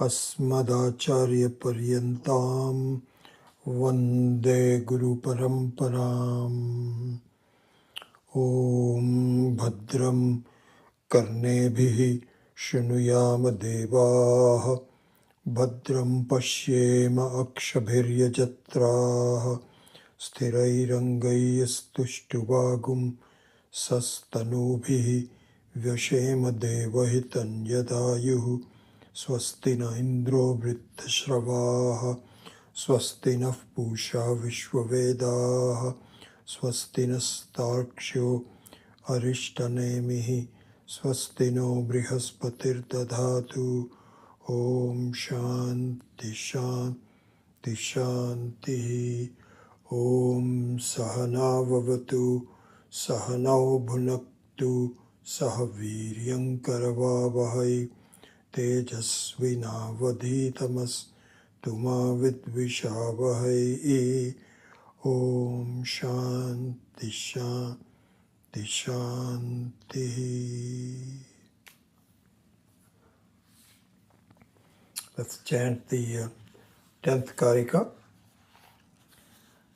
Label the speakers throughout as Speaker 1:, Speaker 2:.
Speaker 1: अस्मदाचार्यपर्यन्तां वन्दे गुरुपरम्पराम्। ॐ भद्रं कर्णेभिः शृणुयाम देवाः, भद्रं पश्येम अक्षभिर्यजत्राः, स्थिरैरङ्गैस्तुष्टुवागुं सस्तनूभिः व्यशेम देवहितं यदायुः। स्वस्ति न इन्द्रो वृद्धश्रवाः, स्वस्ति नः पूषा विश्ववेदाः, स्वस्ति नस्तार्क्ष्यो अरिष्टनेमिः, स्वस्ति नो बृहस्पतिर्दधातु। ॐ शान्ति शान्ति शान्तिः। ॐ सहनाववतु सहनौ भुनक्तु सह वीर्यङ्करवावहै तेजस्विनावधीतमस्तु मा विद्विषावहै। ॐ शान्ति शान्ति शान्तिः। Let's chant the 10th Karika.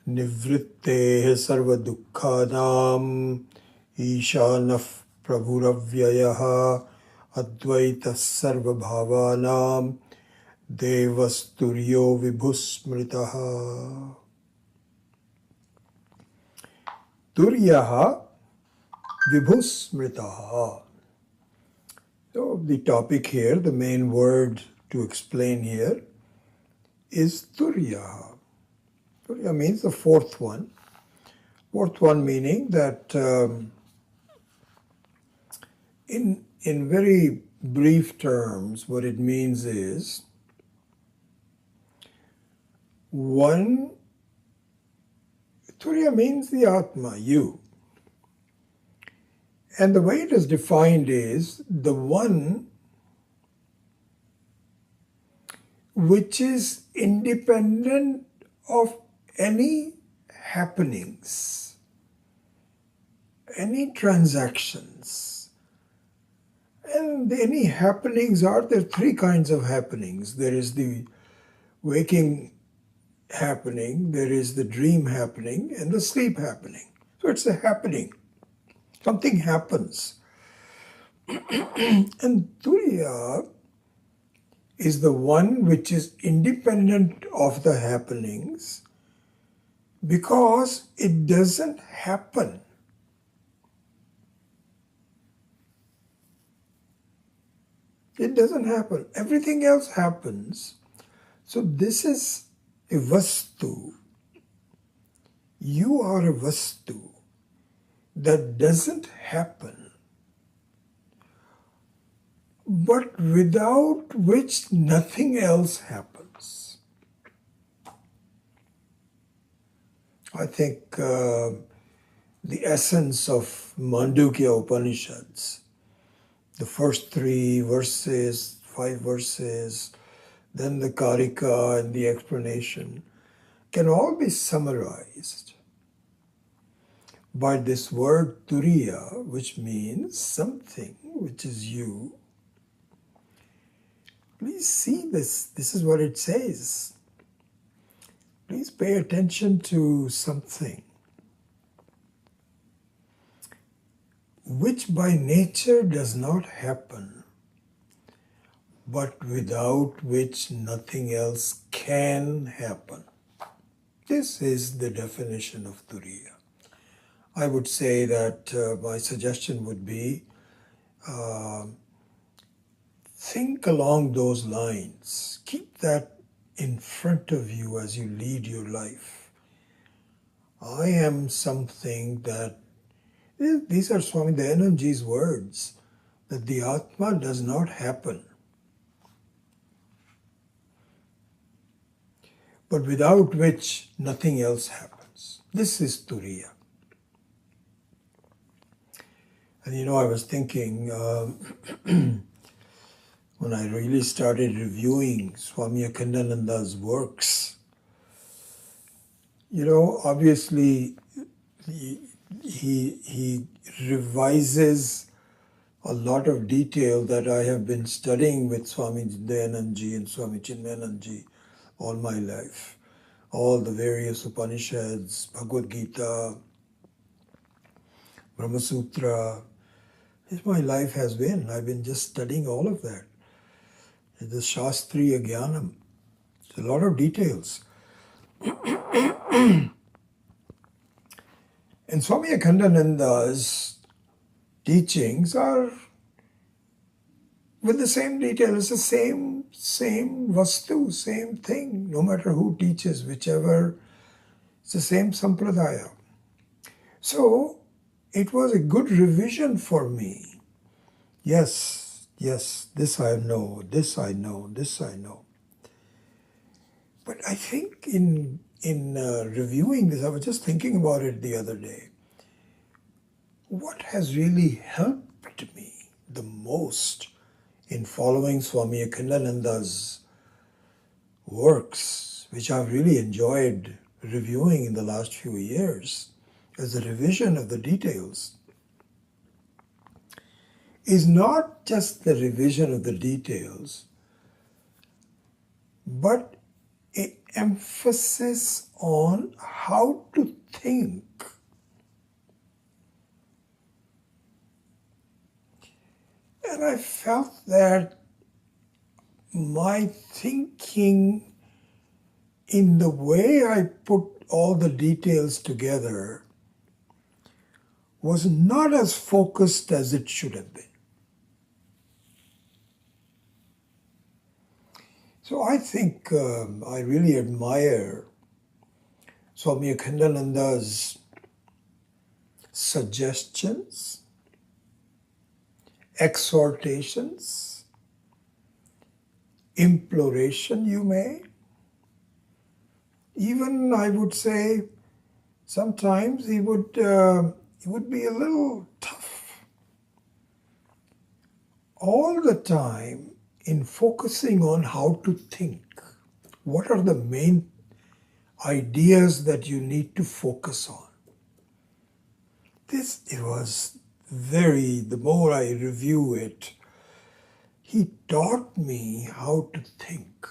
Speaker 1: Nivritteh sarva dukkhanam ishanah prabhuravyayah advaitas sarva bhavanam devasturyo vibhusmritaha. Turyaha vibhusmritaha. So the topic here, the main word to explain here is Turyaha. Turya means the fourth one. Fourth one meaning that in very brief terms, what it means is one. Turya means the Atma, you. And the way it is defined is the one which is independent of any happenings, any transactions. And any happenings there are three kinds of happenings. There is the waking happening, there is the dream happening, and the sleep happening. So it's a happening. Something happens. And Turiya is the one which is independent of the happenings because it doesn't happen. It doesn't happen. Everything else happens. So this is a vastu. You are a vastu that doesn't happen, but without which nothing else happens. I think the essence of Mandukya Upanishads, the first 3 verses, 5 verses, then the Karika and the explanation, can all be summarized by this word Turiya, which means something which is you. Please see this. This is what it says. Please pay attention to something which by nature does not happen, but without which nothing else can happen. This is the definition of Turiya. I would say that my suggestion would be think along those lines. Keep that in front of you as you lead your life. I am something that, these are Swami Dayanandaji's words, that the Atma does not happen, but without which nothing else happens. This is Turiya. And I was thinking, when I really started reviewing Swami Akhandananda's works, obviously he revises a lot of detail that I have been studying with Swami Dayanandji and Swami Chinmayanandji all my life. All the various Upanishads, Bhagavad Gita, Brahma Sutra. It's my life has been. I've been just studying all of that. The Shastriya Jnanam. It's a lot of details. And Swami Akhandananda's teachings are with the same detail. It's the same vastu, same thing, no matter who teaches, whichever, it's the same sampradaya. So it was a good revision for me. Yes, this I know, this I know, this I know. But I think in reviewing this, I was just thinking about it the other day. What has really helped me the most in following Swami Akhandananda's works, which I've really enjoyed reviewing in the last few years as a revision of the details, is not just the revision of the details, but an emphasis on how to think. And I felt that my thinking in the way I put all the details together was not as focused as it should have been. So I think I really admire Swami Akhandananda's suggestions, exhortations, imploration, you may. Even I would say sometimes he would be a little tough. All the time in focusing on how to think. What are the main ideas that you need to focus on? It was the more I review it, he taught me how to think.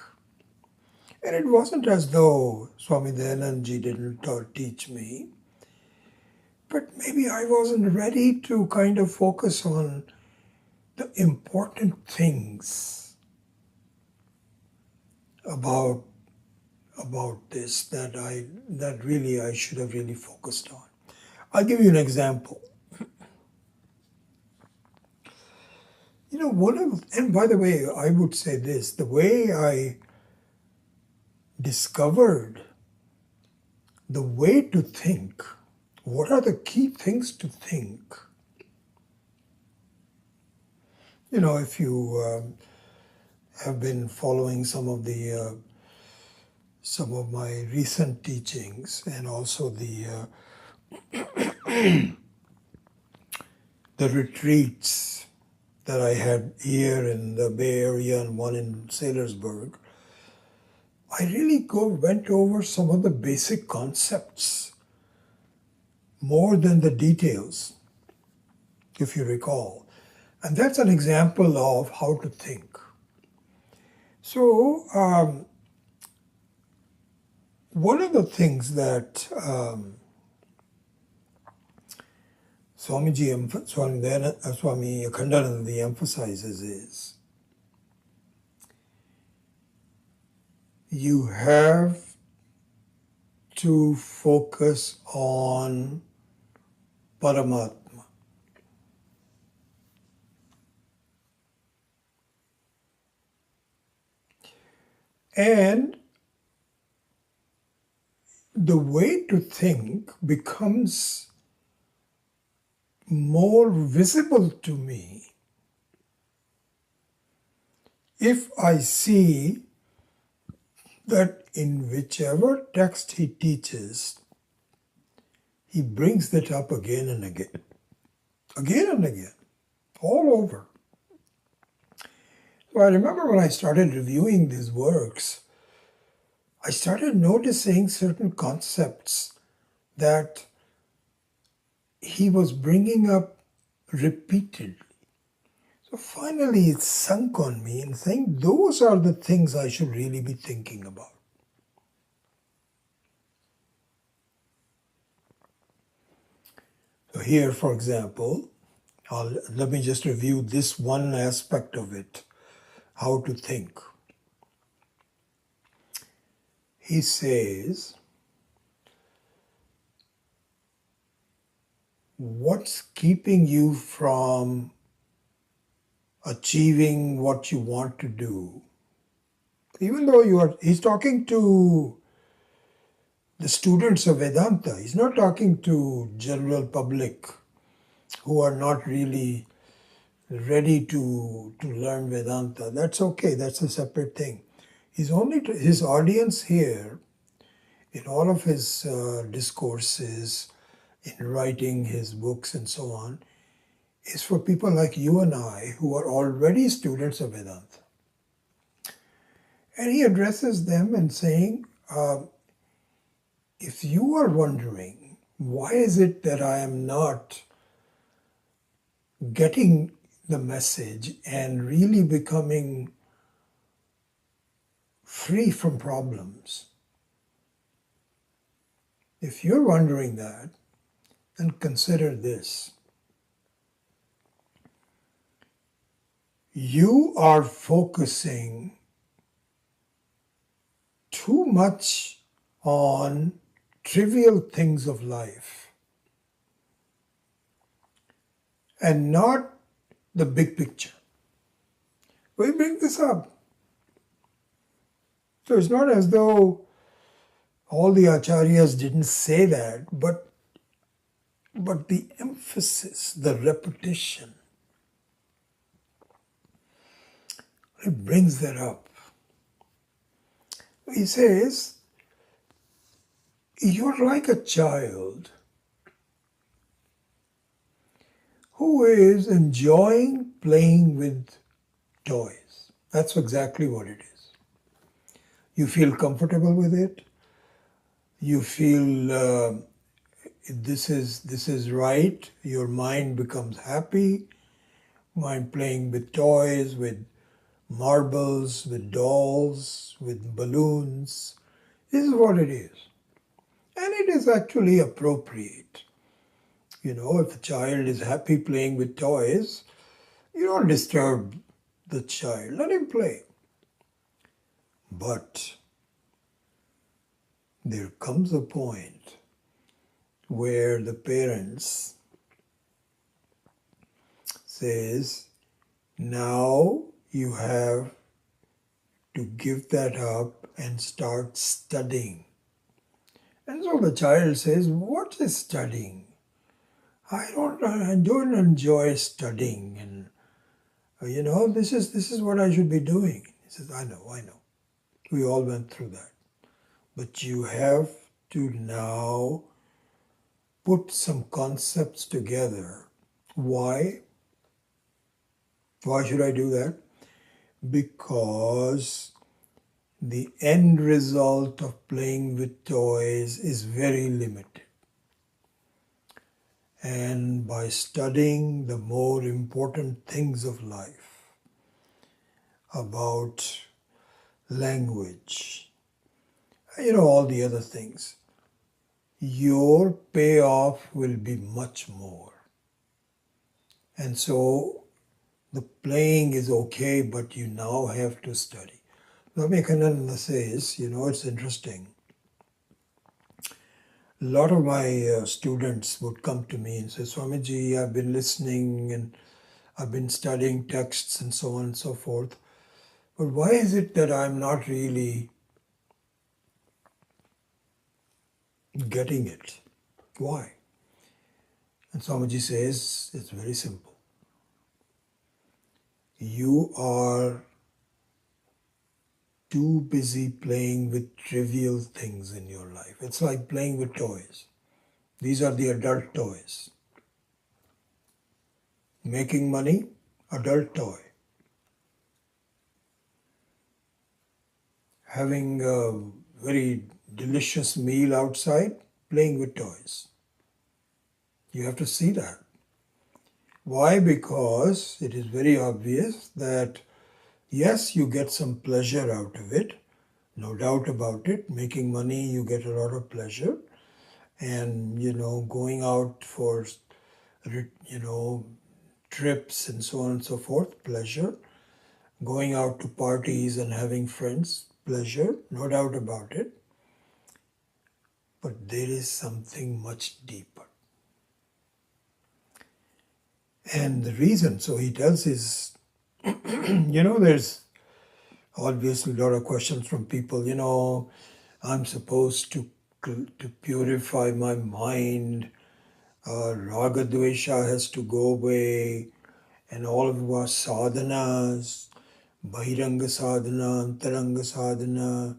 Speaker 1: And it wasn't as though Swami Dayanandji didn't teach me, but maybe I wasn't ready to kind of focus on the important things about this that really I should have really focused on. I'll give you an example. And by the way, I would say this, the way I discovered the way to think, what are the key things to think? If you have been following some of my recent teachings and also the retreats that I had here in the Bay Area and one in Saylorsburg, I really went over some of the basic concepts more than the details, if you recall. And that's an example of how to think. So, one of the things that Swami Akhandananda emphasizes is you have to focus on Paramatma. And the way to think becomes more visible to me if I see that in whichever text he teaches, he brings that up again and again, all over. So I remember when I started reviewing these works, I started noticing certain concepts that he was bringing up repeatedly. Finally, it sunk on me and saying, those are the things I should really be thinking about. So here, for example, let me just review this one aspect of it, how to think. He says, what's keeping you from achieving what you want to do? Even though he's talking to the students of Vedanta, he's not talking to general public who are not really ready to learn Vedanta. That's okay, that's a separate thing. He's only his audience here in all of his discourses, in writing his books and so on, is for people like you and I who are already students of Vedanta. And he addresses them and saying, if you are wondering, why is it that I am not getting the message and really becoming free from problems? If you're wondering that, then consider this. You are focusing too much on trivial things of life and not the big picture. We bring this up. So it's not as though all the acharyas didn't say that, but the emphasis, the repetition, it brings that up. He says, you're like a child who is enjoying playing with toys. That's exactly what it is. You feel comfortable with it. You feel this is right. Your mind becomes happy. Mind playing with toys, with marbles, with dolls, with balloons. This is what it is. And it is actually appropriate. You know, if a child is happy playing with toys, you don't disturb the child. Let him play. But there comes a point where the parents says, now you have to give that up and start studying. And so the child says, what is studying? I don't enjoy studying, and this is what I should be doing. He says, I know. We all went through that. But you have to now put some concepts together. Why? Why should I do that? Because the end result of playing with toys is very limited. And by studying the more important things of life, about language, all the other things, your payoff will be much more. And so the playing is okay, but you now have to study. Vivekananda says, it's interesting. A lot of my students would come to me and say, Swamiji, I've been listening and I've been studying texts and so on and so forth. But why is it that I'm not really getting it? Why? And Swamiji says, it's very simple. You are too busy playing with trivial things in your life. It's like playing with toys. These are the adult toys. Making money, adult toy. Having a very delicious meal outside, playing with toys. You have to see that. Why? Because it is very obvious that yes, you get some pleasure out of it, no doubt about it. Making money, you get a lot of pleasure. And, going out for, trips and so on and so forth, pleasure. Going out to parties and having friends, pleasure, no doubt about it. But there is something much deeper. And the reason, so he tells his, there's obviously a lot of questions from people, I'm supposed to purify my mind, raga dvesha has to go away, and all of our sadhanas, bahiranga sadhana, antaranga sadhana,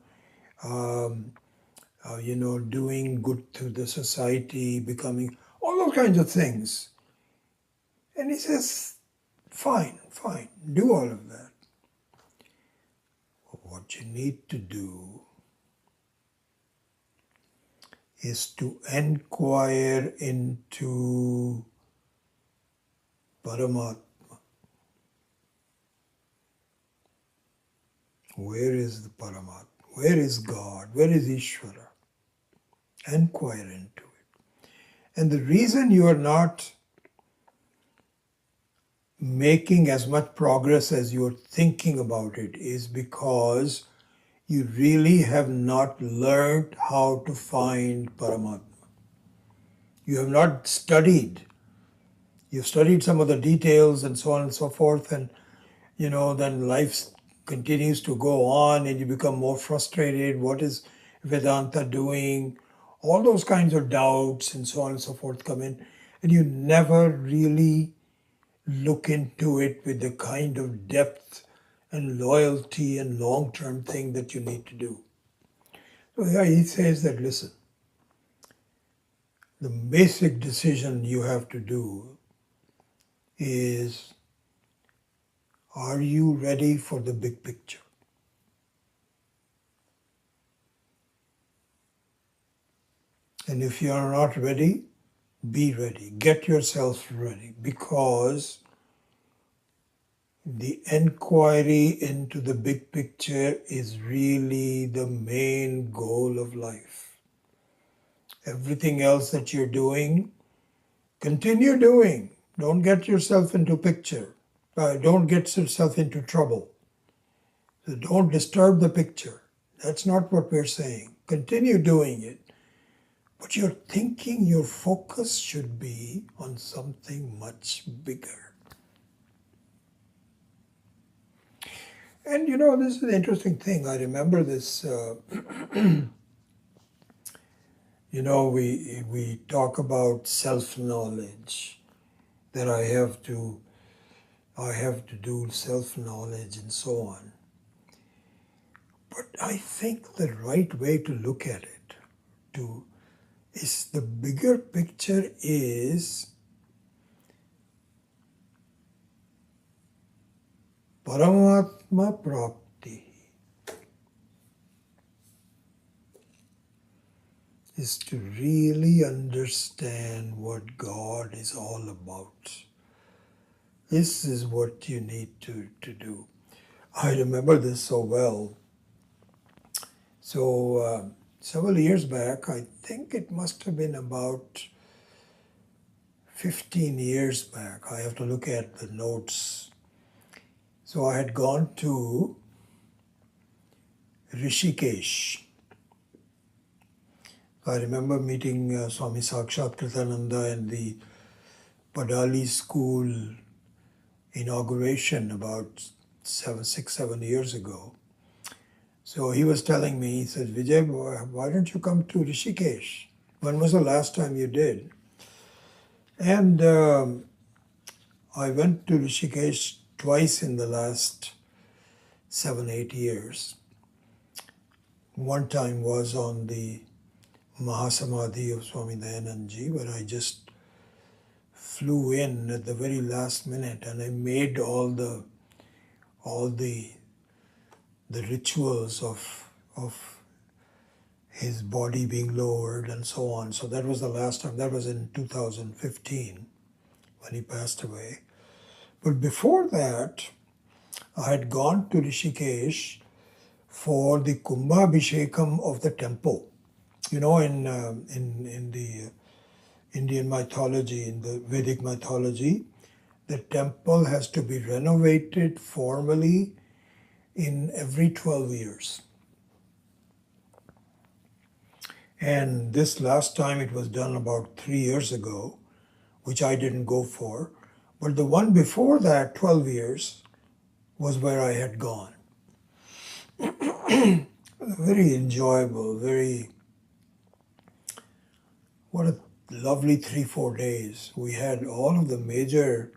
Speaker 1: doing good to the society, becoming, all those kinds of things. And he says, fine, do all of that. But what you need to do is to inquire into Paramatma. Where is the Paramatma? Where is God? Where is Ishvara? Inquire into it. And the reason you are not making as much progress as you're thinking about it is because you really have not learned how to find Paramatma. You have not studied. You've studied some of the details and so on and so forth, and then life continues to go on and you become more frustrated. What is Vedanta doing? All those kinds of doubts and so on and so forth come in, and you never really look into it with the kind of depth and loyalty and long-term thing that you need to do. So yeah, he says that, listen, the basic decision you have to do is, are you ready for the big picture? And if you are not ready, be ready. Get yourself ready, because the inquiry into the big picture is really the main goal of life. Everything else that you're doing, continue doing. Don't get yourself into picture. Don't get yourself into trouble. So don't disturb the picture. That's not what we're saying. Continue doing it. But your thinking, your focus should be on something much bigger. And this is the interesting thing. I remember this, we talk about self-knowledge, that I have to do self-knowledge and so on. But I think the right way to look at it is the bigger picture is Paramatma Prapti, is to really understand what God is all about. This is what you need to do. I remember this so well. So several years back, I think it must have been about 15 years back. I have to look at the notes. So I had gone to Rishikesh. I remember meeting Swami Sakshat Kritananda in the Padali school inauguration about 6-7 years ago. So he was telling me, he said, Vijay, why don't you come to Rishikesh? When was the last time you did? And I went to Rishikesh twice in the last 7-8 years. One time was on the Mahasamadhi of Swami Dayanandji, where I just flew in at the very last minute, and I made all the rituals of his body being lowered and so on. So that was the last time. That was in 2015 when he passed away. But before that, I had gone to Rishikesh for the Kumbhabhishekam of the temple. You know, in the Indian mythology, in the Vedic mythology, the temple has to be renovated formally in every 12 years. And this last time it was done about 3 years ago, which I didn't go for. But the one before that, 12 years, was where I had gone. Very enjoyable, what a lovely 3-4 days. We had all of the major,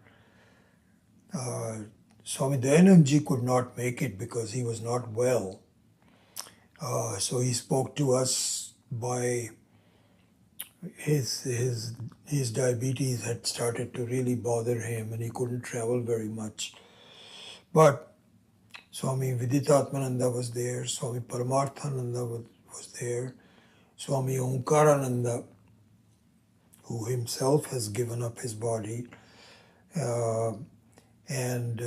Speaker 1: Swami Dayanand Ji could not make it because he was not well. So he spoke to us by his diabetes had started to really bother him and he couldn't travel very much. But Swami Viditatmananda was there, Swami Paramarthananda was there, Swami Omkarananda, who himself has given up his body, and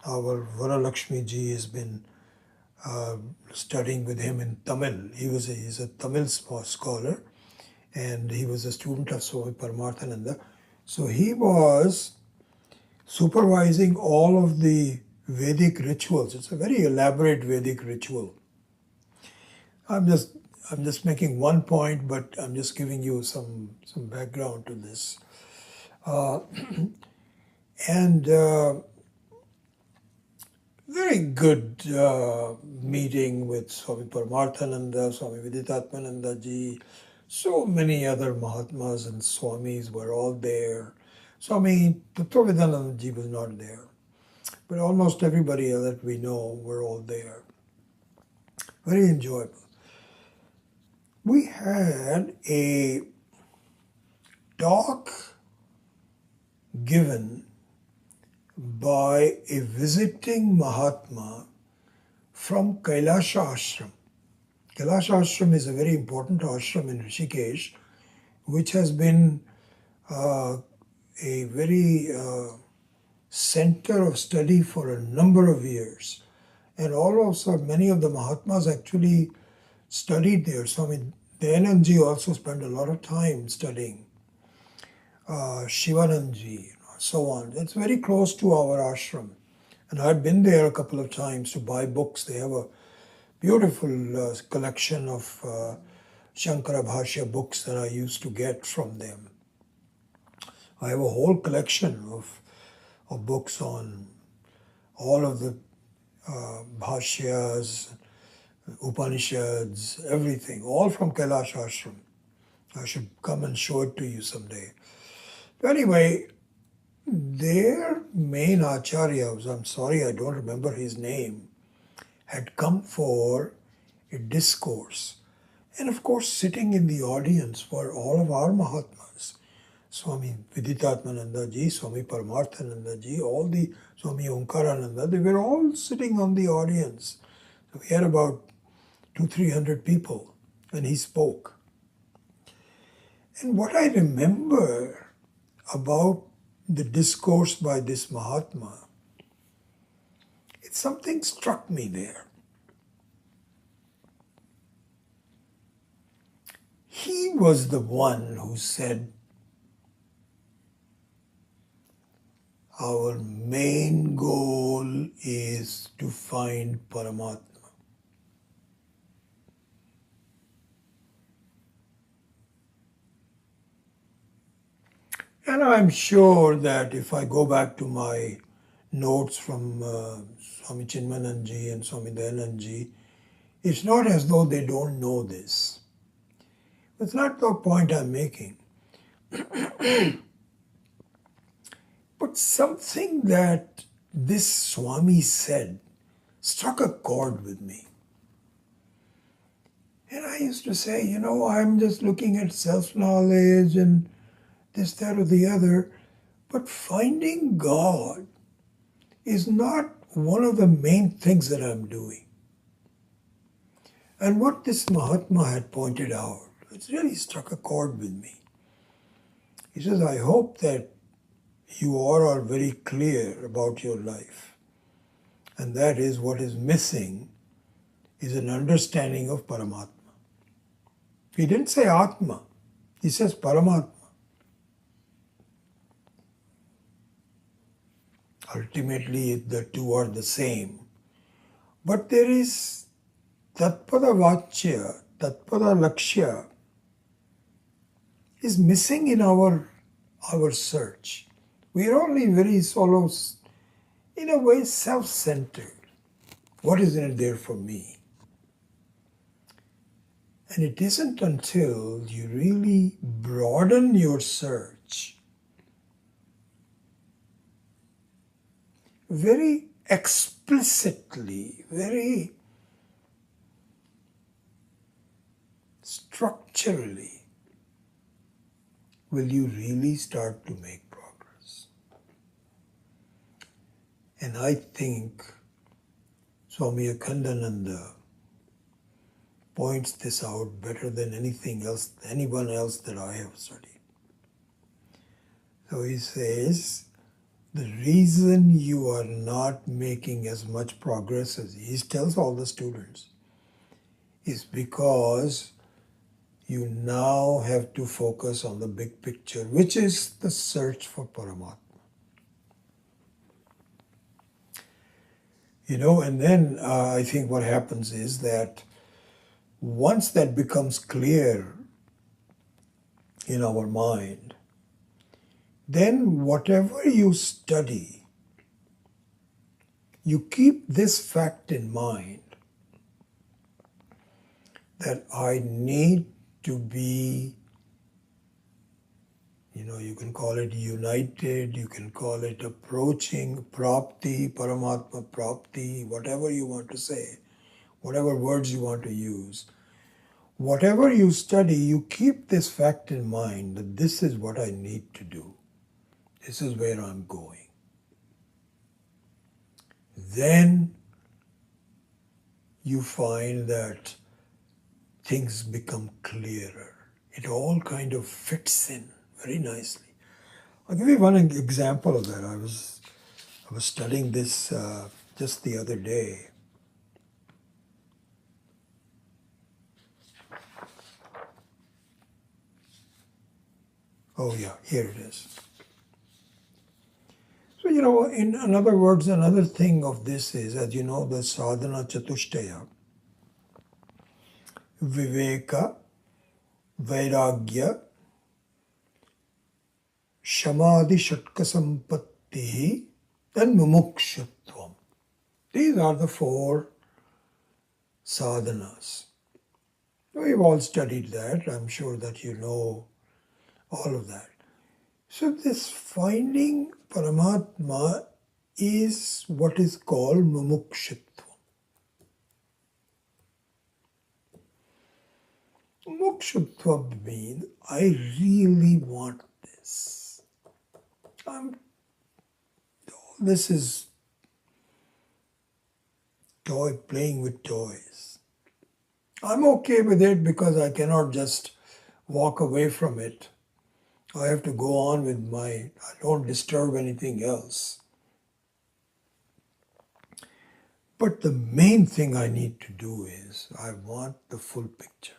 Speaker 1: our Varalakshmi ji has been studying with him in Tamil. He's a Tamil scholar, and he was a student of Swami Paramarthananda. So he was supervising all of the Vedic rituals. It's a very elaborate Vedic ritual. I'm just making one point, but I'm just giving you some background to this. And very good meeting with Swami Paramarthananda, Swami Viditatmananda ji. So many other Mahatmas and Swamis were all there. Swami Tattvavidananda ji was not there. But almost everybody that we know were all there. Very enjoyable. We had a talk given by a visiting Mahatma from Kailasha Ashram. Kailasha Ashram is a very important ashram in Rishikesh, which has been a very center of study for a number of years. And also many of the Mahatmas actually studied there. Swami Dayanand Ji also spent a lot of time studying. Shivanand Ji, so on. It's very close to our ashram. And I've been there a couple of times to buy books. They have a beautiful collection of Shankara Bhashya books that I used to get from them. I have a whole collection of books on all of the Bhashyas, Upanishads, everything, all from Kailash Ashram. I should come and show it to you someday. Anyway, their main acharyas, I'm sorry I don't remember his name, had come for a discourse. And of course, sitting in the audience were all of our Mahatmas. Swami Viditatmananda ji, Swami Paramarthananda ji, all the Swami Omkarananda, they were all sitting on the audience. So we had about 200-300 people when he spoke. And what I remember about the discourse by this Mahatma, something struck me there. He was the one who said, our main goal is to find Paramatma. And I'm sure that if I go back to my notes from Swami Chinmananji and Swami Dayanandji, it's not as though they don't know this. It's not the point I'm making. But something that this Swami said struck a chord with me. And I used to say, I'm just looking at self-knowledge and this, that, or the other, but finding God is not one of the main things that I'm doing. And what this Mahatma had pointed out, it really struck a chord with me. He says, I hope that you are very clear about your life. And that is what is missing is an understanding of Paramatma. He didn't say Atma, he says Paramatma. Ultimately, the two are the same. But there is Tatpada Vachya, Tatpada Lakshya is missing in our search. We are only very solo, in a way, self-centered. What is in it there for me? And it isn't until you really broaden your search very explicitly, very structurally, will you really start to make progress. And I think Swami Akhandananda points this out better than anyone else that I have studied. So he says, the reason you are not making as much progress as he tells all the students is because you now have to focus on the big picture, which is the search for Paramatma. And then I think what happens is that once that becomes clear in our mind, then whatever you study, you keep this fact in mind that I need to be, you can call it united, you can call it approaching, prapti, Paramatma prapti, whatever you want to say, whatever words you want to use. Whatever you study, you keep this fact in mind that this is what I need to do. This is where I'm going. Then you find that things become clearer. It all kind of fits in very nicely. I'll give you one example of that. I was studying this just the other day. Oh yeah, here it is. So, in other words, another thing of this is, as you know, the sadhana chatushtaya, viveka, vairagya, shamadhi shatka sampatti, and mumukshutvam. These are the 4 sadhanas. We've all studied that. I'm sure that you know all of that. So this finding Paramatma is what is called mumukshutva. Mumukshutva means I really want this. This is playing with toys. I'm okay with it because I cannot just walk away from it. I have to go on with I don't disturb anything else. But the main thing I need to do is I want the full picture.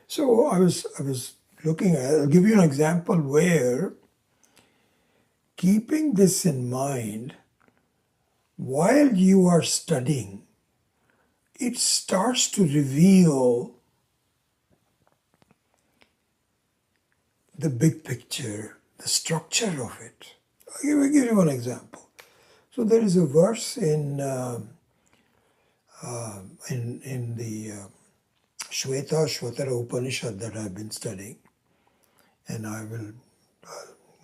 Speaker 1: So I was looking at, I'll give you an example where keeping this in mind, while you are studying, it starts to reveal the big picture, the structure of it. I'll give you one example. So there is a verse in the Shvetara Upanishad that I've been studying, and I will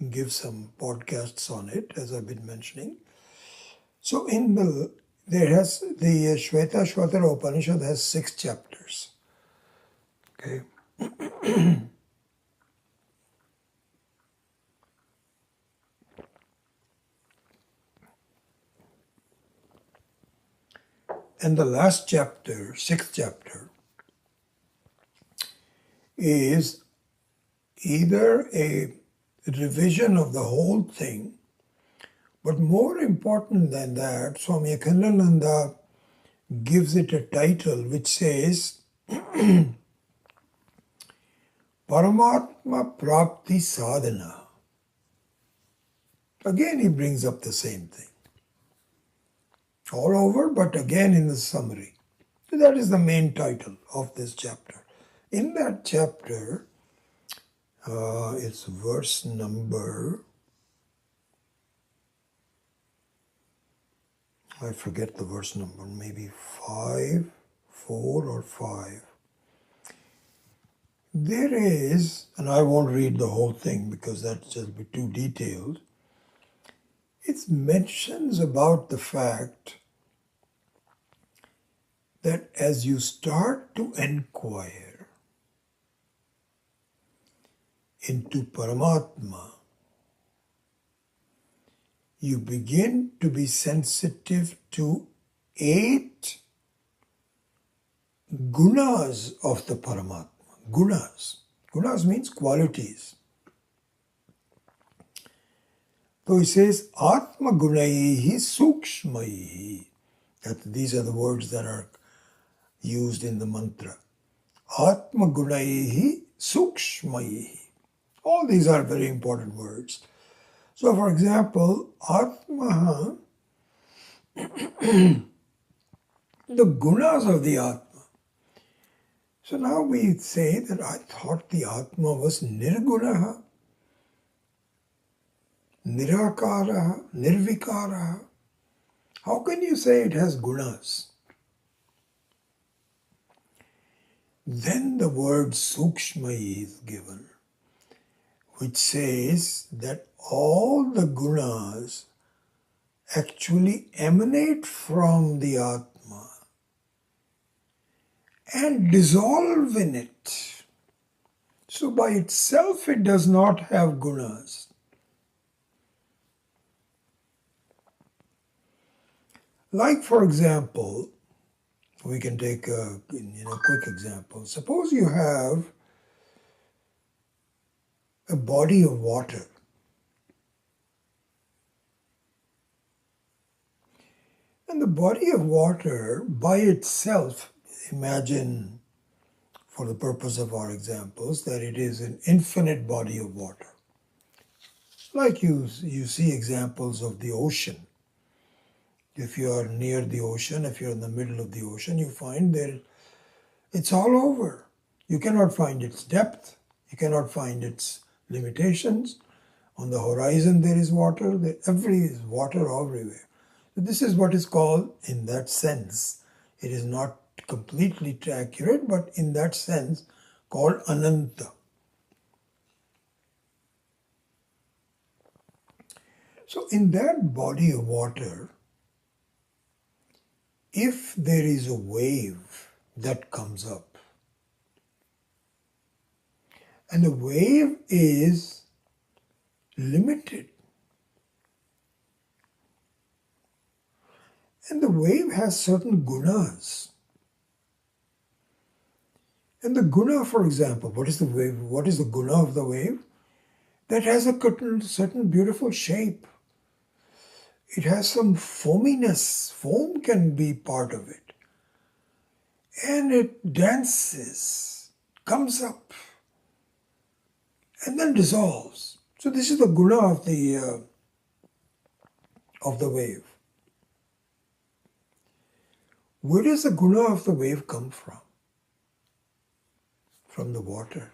Speaker 1: give some podcasts on it as I've been mentioning. So the Shvetara Upanishad has 6 chapters. Okay. And the last chapter, 6th chapter, is either a revision of the whole thing. But more important than that, Swami Akhandananda gives it a title which says Paramatma Prapti Sadhana. Again, he brings up the same thing. All over, but again in the summary. So that is the main title of this chapter. In that chapter, it's verse number, I forget the verse number, maybe 5, 4 or 5. There is, and I won't read the whole thing because that's just be too detailed. It mentions about the fact that as you start to inquire into Paramatma, you begin to be sensitive to 8 gunas of the Paramatma. Gunas. Gunas means qualities. So he says, Atma Gunaihi Sukshmaihi. These are the words that are used in the mantra. Atma Gunaihi Sukshmaihi. All these are very important words. So for example, Atma, the gunas of the Atma. So now we say that I thought the Atma was Nirgunaha, Nirakaraha, Nirvikaraha. How can you say it has gunas? Then the word Sukshmai is given, which says that all the gunas actually emanate from the Atma and dissolve in it. So by itself it does not have gunas. Like for example, we can take a quick example. Suppose you have a body of water. And the body of water by itself, imagine for the purpose of our examples that it is an infinite body of water. Like you see examples of the ocean. If you are near the ocean, if you're in the middle of the ocean, you find that it's all over. You cannot find its depth. You cannot find its limitations. On the horizon there is water. There is water everywhere. So this is what is called, in that sense, it is not completely accurate, but in that sense, called Ananta. So in that body of water, if there is a wave that comes up, and the wave is limited, and the wave has certain gunas. And the guna, for example, what is the wave? What is the guna of the wave? That has a certain beautiful shape. It has some foaminess. Foam can be part of it. And it dances, comes up, and then dissolves. So this is the guna of the wave. Where does the guna of the wave come from? From the water.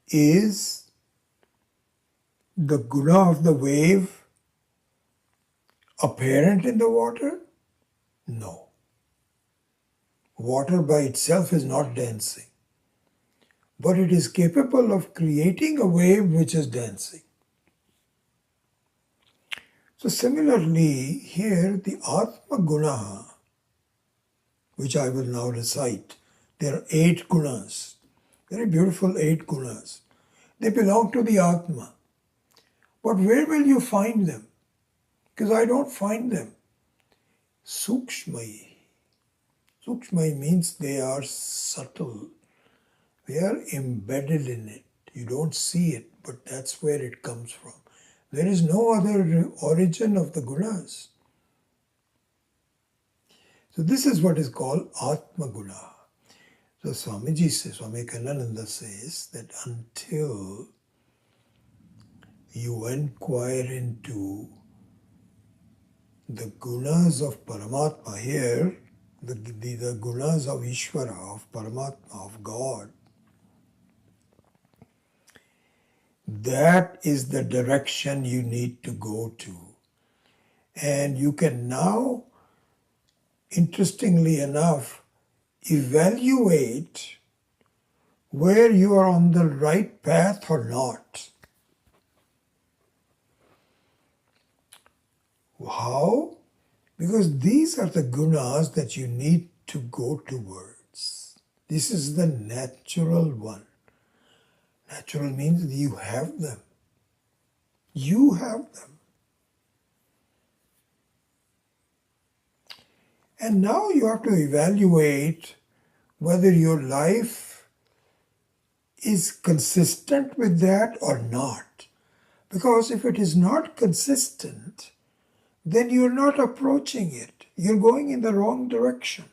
Speaker 1: Is the guna of the wave apparent in the water? No. Water by itself is not dancing, but it is capable of creating a wave which is dancing. So similarly, here the Atma Guna, which I will now recite, there are 8 gunas, very beautiful 8 gunas. They belong to the Atma. But where will you find them? Because I don't find them. Sukshmai. Sukshmai means they are subtle. They are embedded in it. You don't see it, but that's where it comes from. There is no other origin of the gunas. So this is what is called Atma Guna. So Swamiji says, Swami Kanananda says that until you inquire into the gunas of Paramatma here, the gunas of Ishvara, of Paramatma, of God, that is the direction you need to go to. And you can now, interestingly enough, evaluate where you are on the right path or not. How? Because these are the gunas that you need to go towards. This is the natural one. Natural means you have them. You have them. And now you have to evaluate whether your life is consistent with that or not. Because if it is not consistent, then you're not approaching it. You're going in the wrong direction.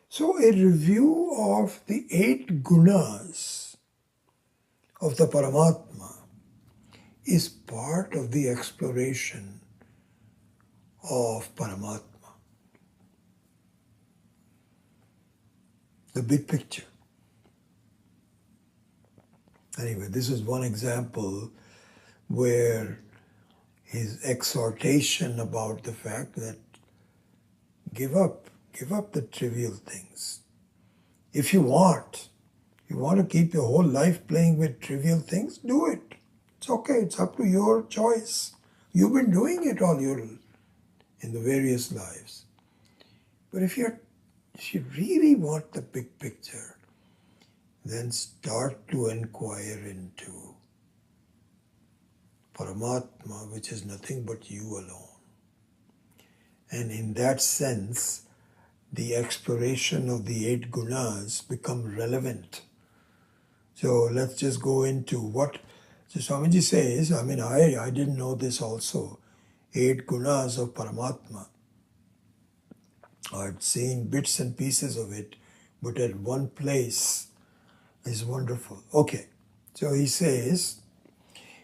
Speaker 1: So a review of the 8 gunas of the Paramatma is part of the exploration of Paramatma. The big picture. Anyway, this is one example where his exhortation about the fact that give up the trivial things. If you want to keep your whole life playing with trivial things, do it. It's okay, it's up to your choice. You've been doing it all in the various lives. But if you really want the big picture, then start to inquire into Paramatma, which is nothing but you alone. And in that sense, the exploration of the 8 gunas become relevant. So let's just go into what so Swamiji says. I didn't know this also. 8 gunas of Paramatma. I'd seen bits and pieces of it, but at one place is wonderful. Okay, so he says,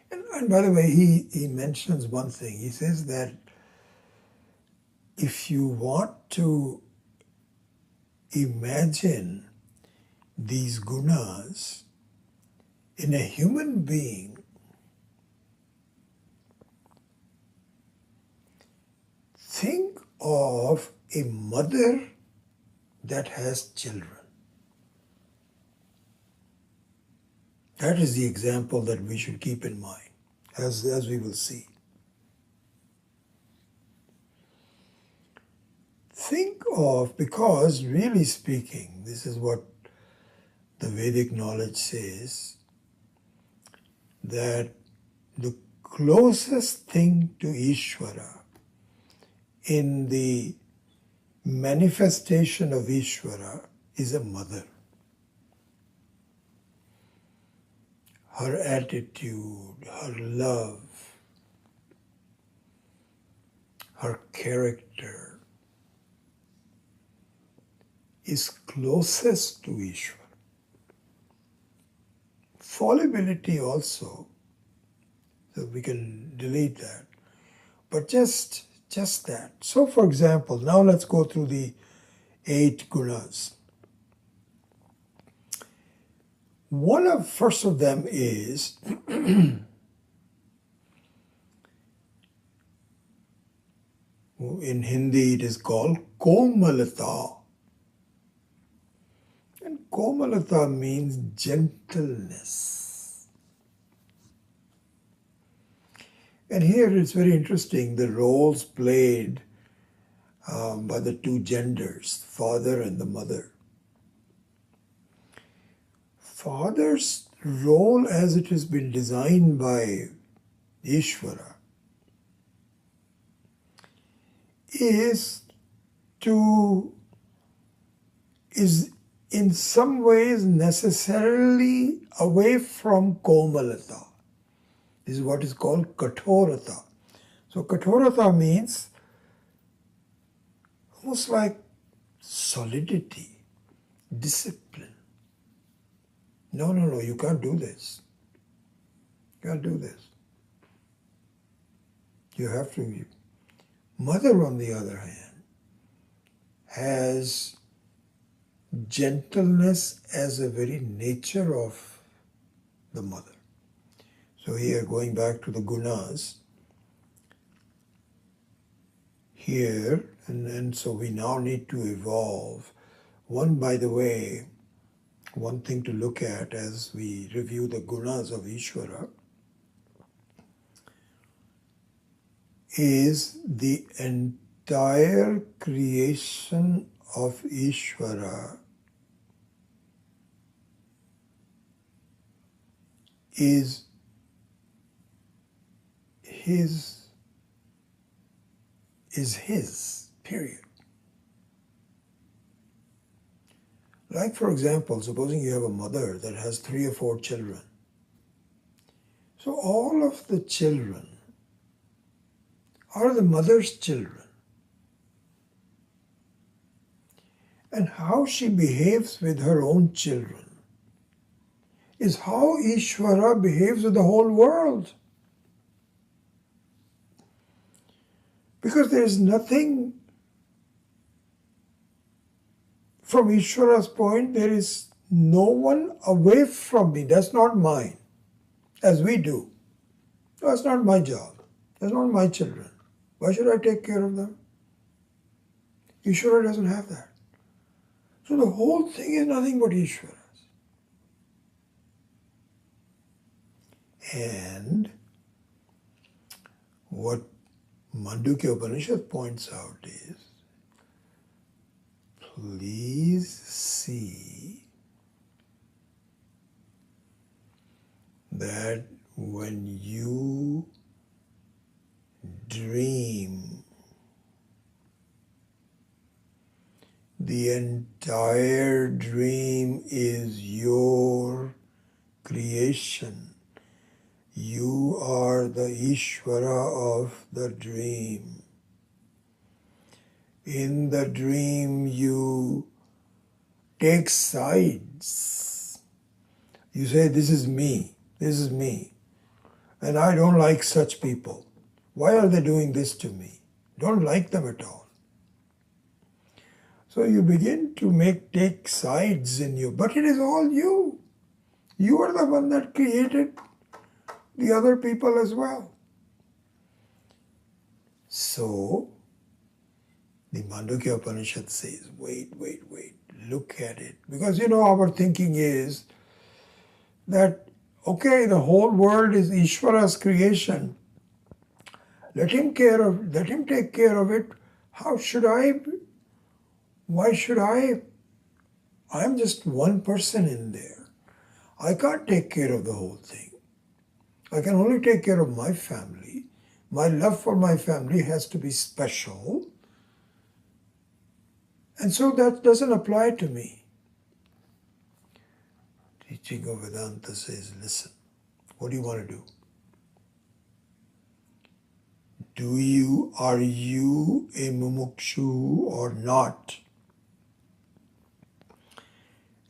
Speaker 1: and by the way, he mentions one thing. He says that if you want to imagine these gunas in a human being, think of a mother that has children. That is the example that we should keep in mind, as we will see. Think of, because really speaking, this is what the Vedic knowledge says, that the closest thing to Ishvara in the manifestation of Ishvara is a mother. Her attitude, her love, her character is closest to Ishvara. Fallibility also, so we can delete that, but just that. So for example, now let's go through the 8 gunas. First of them is in Hindi it is called Komalata. And Komalata means gentleness. And here it's very interesting, the roles played by the 2 genders, father and the mother. Father's role as it has been designed by Ishvara is in some ways necessarily away from Komalata. This is what is called Kathorata. So Kathorata means almost like solidity, discipline. No, you can't do this. You can't do this. You have to. Mother, on the other hand, has gentleness as a very nature of the mother. So here, going back to the gunas, here, and so we now need to evolve. One, by the way, one thing to look at as we review the gunas of Ishvara is the entire creation of Ishvara is his, period. Like, for example, supposing you have a mother that has 3 or 4 children. So all of the children are the mother's children. And how she behaves with her own children is how Ishvara behaves with the whole world. Because there is nothing, from Ishvara's point, there is no one away from me. That's not mine, as we do. That's not my job. That's not my children. Why should I take care of them? Ishvara doesn't have that. So the whole thing is nothing but Ishvara's. And what Mandukya Upanishad points out is, please see that when you dream, the entire dream is your creation. You are the Ishvara of the dream. In the dream you take sides. You say, this is me, and I don't like such people. Why are they doing this to me? Don't like them at all. So you begin to take sides in you, but it is all you. You are the one that created the other people as well. So the Mandukya Upanishad says, wait, look at it. Because our thinking is that, okay, the whole world is Ishvara's creation. Let him take care of it. Why should I? I'm just one person in there. I can't take care of the whole thing. I can only take care of my family. My love for my family has to be special. And so that doesn't apply to me. Teaching of Vedanta says, listen, what do you want to do? Are you a mumukshu or not?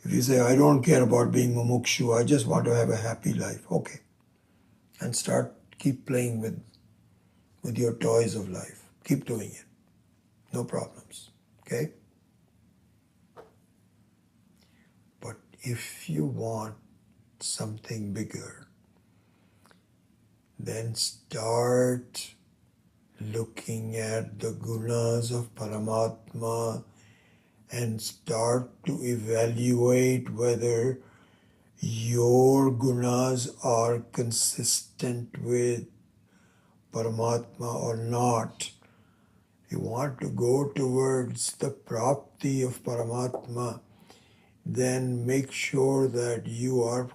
Speaker 1: If you say, I don't care about being mumukshu, I just want to have a happy life, okay. And keep playing with your toys of life. Keep doing it. No problems, okay? But if you want something bigger, then start looking at the gunas of Paramatma and start to evaluate whether your gunas are consistent with Paramatma or not. If you want to go towards the prapti of Paramatma, then make sure that you are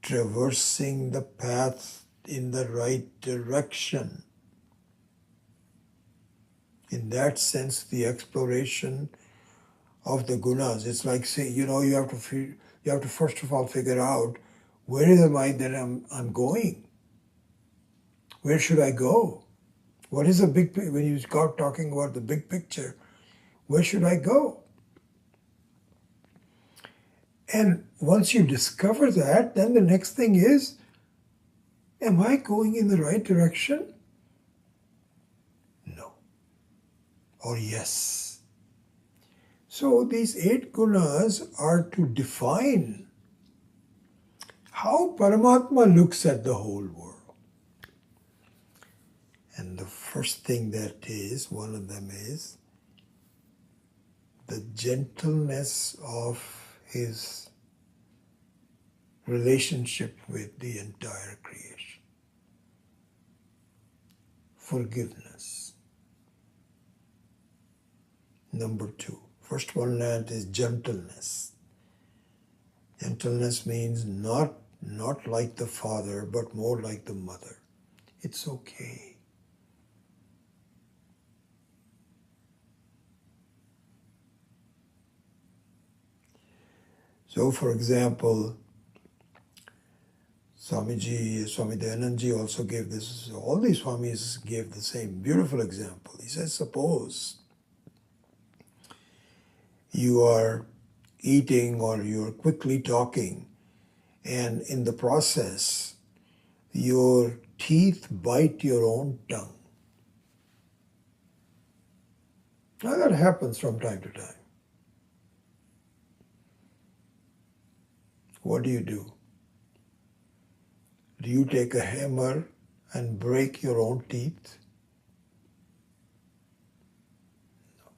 Speaker 1: traversing the path in the right direction. In that sense, the exploration of the gunas. It's like, say, you have to first of all figure out, where am I that I'm going? Where should I go? What is the when you start talking about the big picture, where should I go? And once you discover that, then the next thing is, am I going in the right direction? No. Or yes. So these 8 gunas are to define how Paramatma looks at the whole world. And the first thing one of them is the gentleness of his relationship with the entire creation. Forgiveness. Number 2. First one is gentleness. Gentleness means not like the father, but more like the mother. It's okay. So, for example, Swami Dayanandji also gave this, all these Swamis gave the same beautiful example. He says, suppose you are eating or you're quickly talking, and in the process, your teeth bite your own tongue. Now that happens from time to time. What do? Do you take a hammer and break your own teeth? No.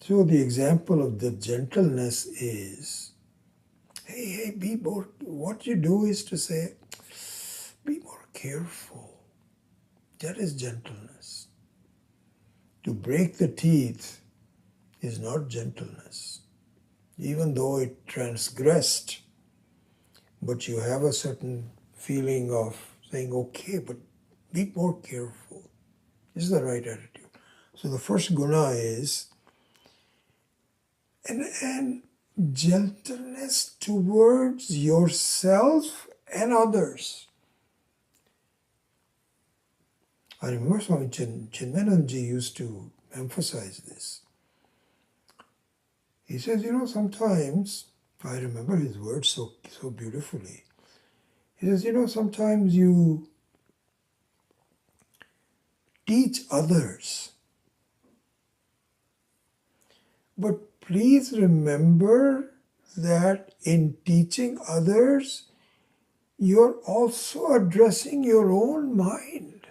Speaker 1: So the example of the gentleness is, hey, be more, what you do is to say, be more careful. That is gentleness. To break the teeth is not gentleness. Even though it transgressed, but you have a certain feeling of saying, okay, but be more careful. This is the right attitude. So the first guna is and gentleness towards yourself and others. I remember Swami Chinmayananji used to emphasize this. He says, sometimes, I remember his words so beautifully. He says, sometimes you teach others, but please remember that in teaching others, you're also addressing your own mind,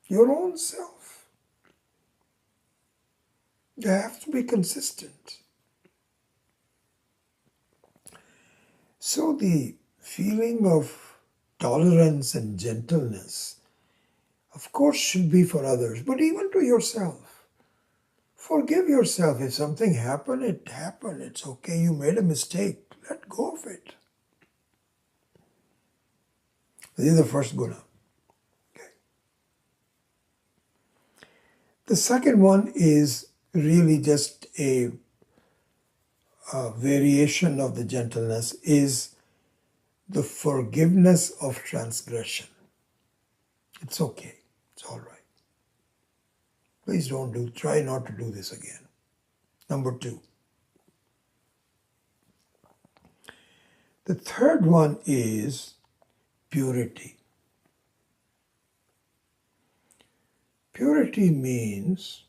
Speaker 1: your own self. You have to be consistent. So the feeling of tolerance and gentleness, of course, should be for others, but even to yourself. Forgive yourself. If something happened, it happened. It's okay. You made a mistake. Let go of it. This is the first guna. Okay. The second one is really just a variation of the gentleness, is the forgiveness of transgression. It's okay. It's all right. Please try not to do this again. Number 2. The third one is purity. Purity means,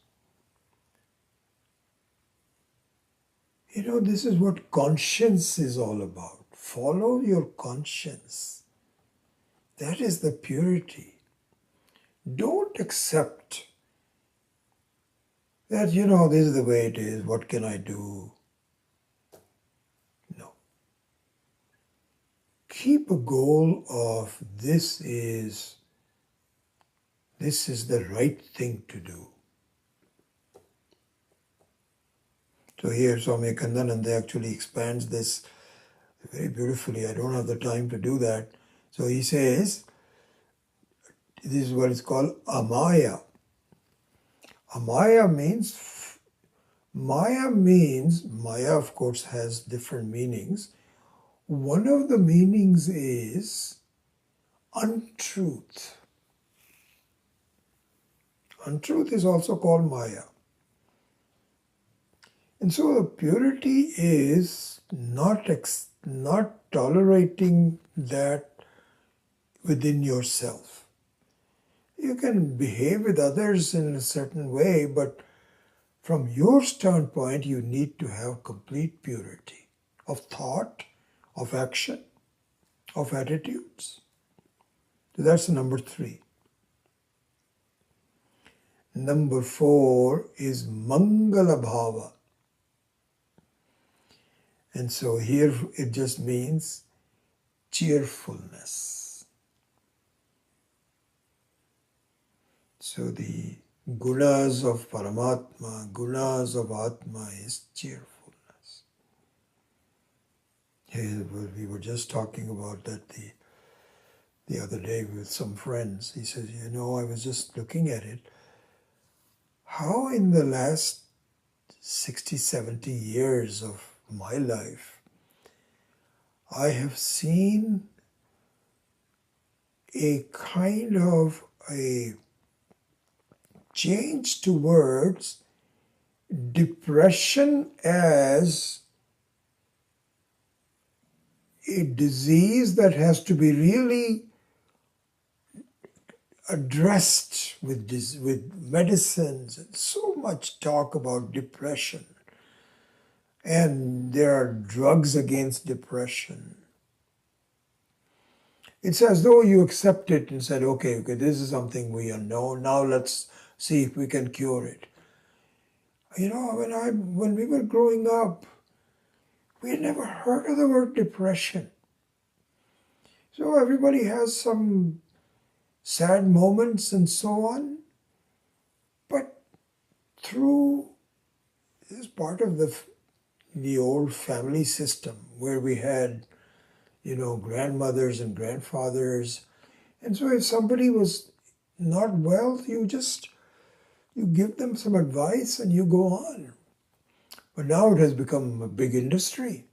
Speaker 1: this is what conscience is all about. Follow your conscience. That is the purity. Don't accept that, this is the way it is. What can I do? No. Keep a goal of this is the right thing to do. So here Swami Kandananda actually expands this very beautifully. I don't have the time to do that. So he says, this is what is called amaya. Amaya means Maya of course has different meanings. One of the meanings is untruth. Untruth is also called Maya. And so the purity is not tolerating that within yourself. You can behave with others in a certain way, but from your standpoint, you need to have complete purity of thought, of action, of attitudes. So that's number 3. Number 4 is Mangala Bhava. And so here it just means cheerfulness. So the gunas of Paramatma, gunas of Atma is cheerfulness. We were just talking about that the other day with some friends. He says, I was just looking at it. How in the last 60, 70 years of my life, I have seen a kind of a change towards depression as a disease that has to be really addressed with medicines, and so much talk about depression. And there are drugs against depression. It's as though you accept it and said, okay, this is something we know. Now let's see if we can cure it. When we were growing up, we had never heard of the word depression. So everybody has some sad moments and so on. But through this part of the old family system where we had, grandmothers and grandfathers. And so if somebody was not well, you give them some advice and you go on. But now it has become a big industry.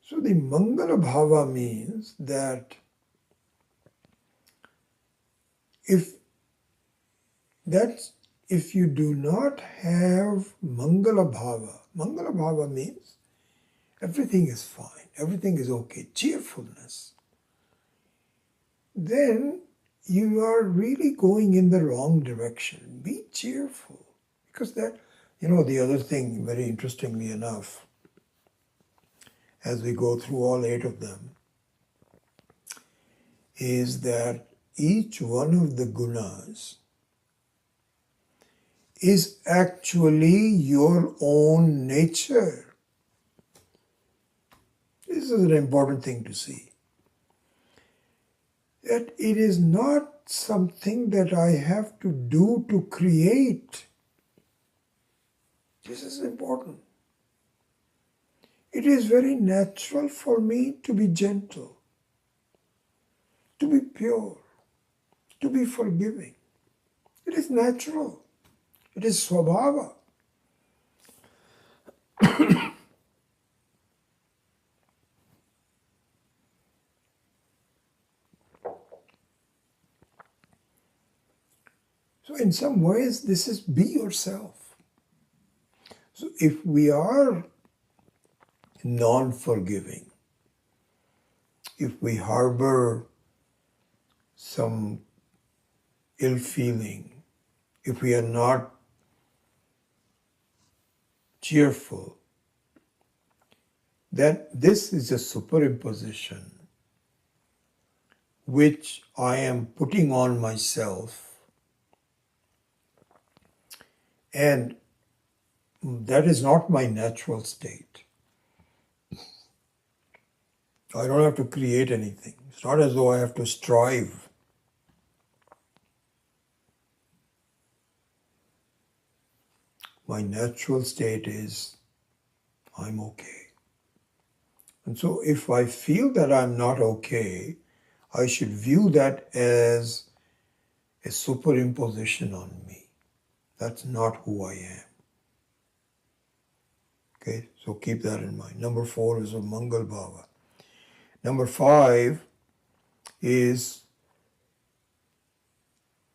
Speaker 1: So the Mangala Bhava means that if you do not have Mangala Bhava means everything is fine, everything is okay, cheerfulness, then you are really going in the wrong direction. Be cheerful. Because the other thing, very interestingly enough, as we go through all 8 of them, is that each one of the gunas is actually your own nature. This is an important thing to see. That it is not something that I have to do to create. This is important. It is very natural for me to be gentle, to be pure, to be forgiving. It is natural. It is swabhava. So in some ways, this is be yourself. So if we are non-forgiving, if we harbor some ill feeling, if we are not cheerful, then this is a superimposition which I am putting on myself, and that is not my natural state. I don't have to create anything. It's not as though I have to strive. My natural state is I'm okay. And so if I feel that I'm not okay, I should view that as a superimposition on me. That's not who I am. Okay, so keep that in mind. Number 4 is a Mangal Bhava. Number 5 is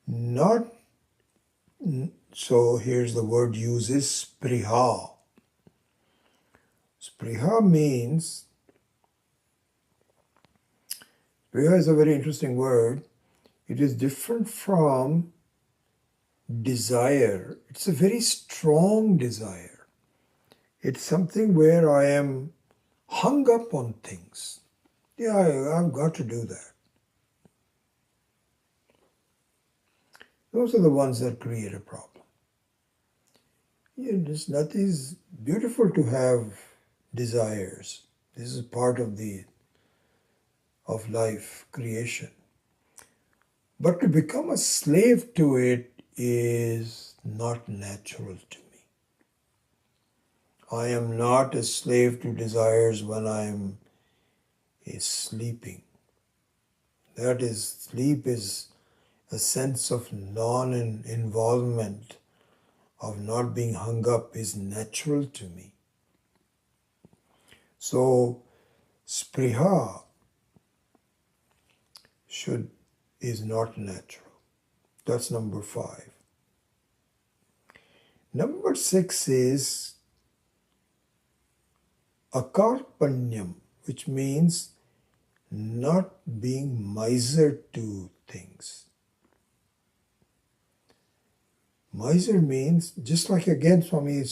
Speaker 1: not, so here's the word used is spriha. Spriha means, spriha is a very interesting word. It is different from desire. It's a very strong desire. It's something where I am hung up on things. Yeah, I've got to do that. Those are the ones that create a problem. It's nothing's beautiful to have desires. This is part of life creation. But to become a slave to it is not natural to me. I am not a slave to desires when I am sleeping. That is, sleep is a sense of non-involvement, of not being hung up, is natural to me. So, spriha is not natural. That's number 5. Number 6 is akarpanyam, which means not being miser to things. Miser means, just like again Swami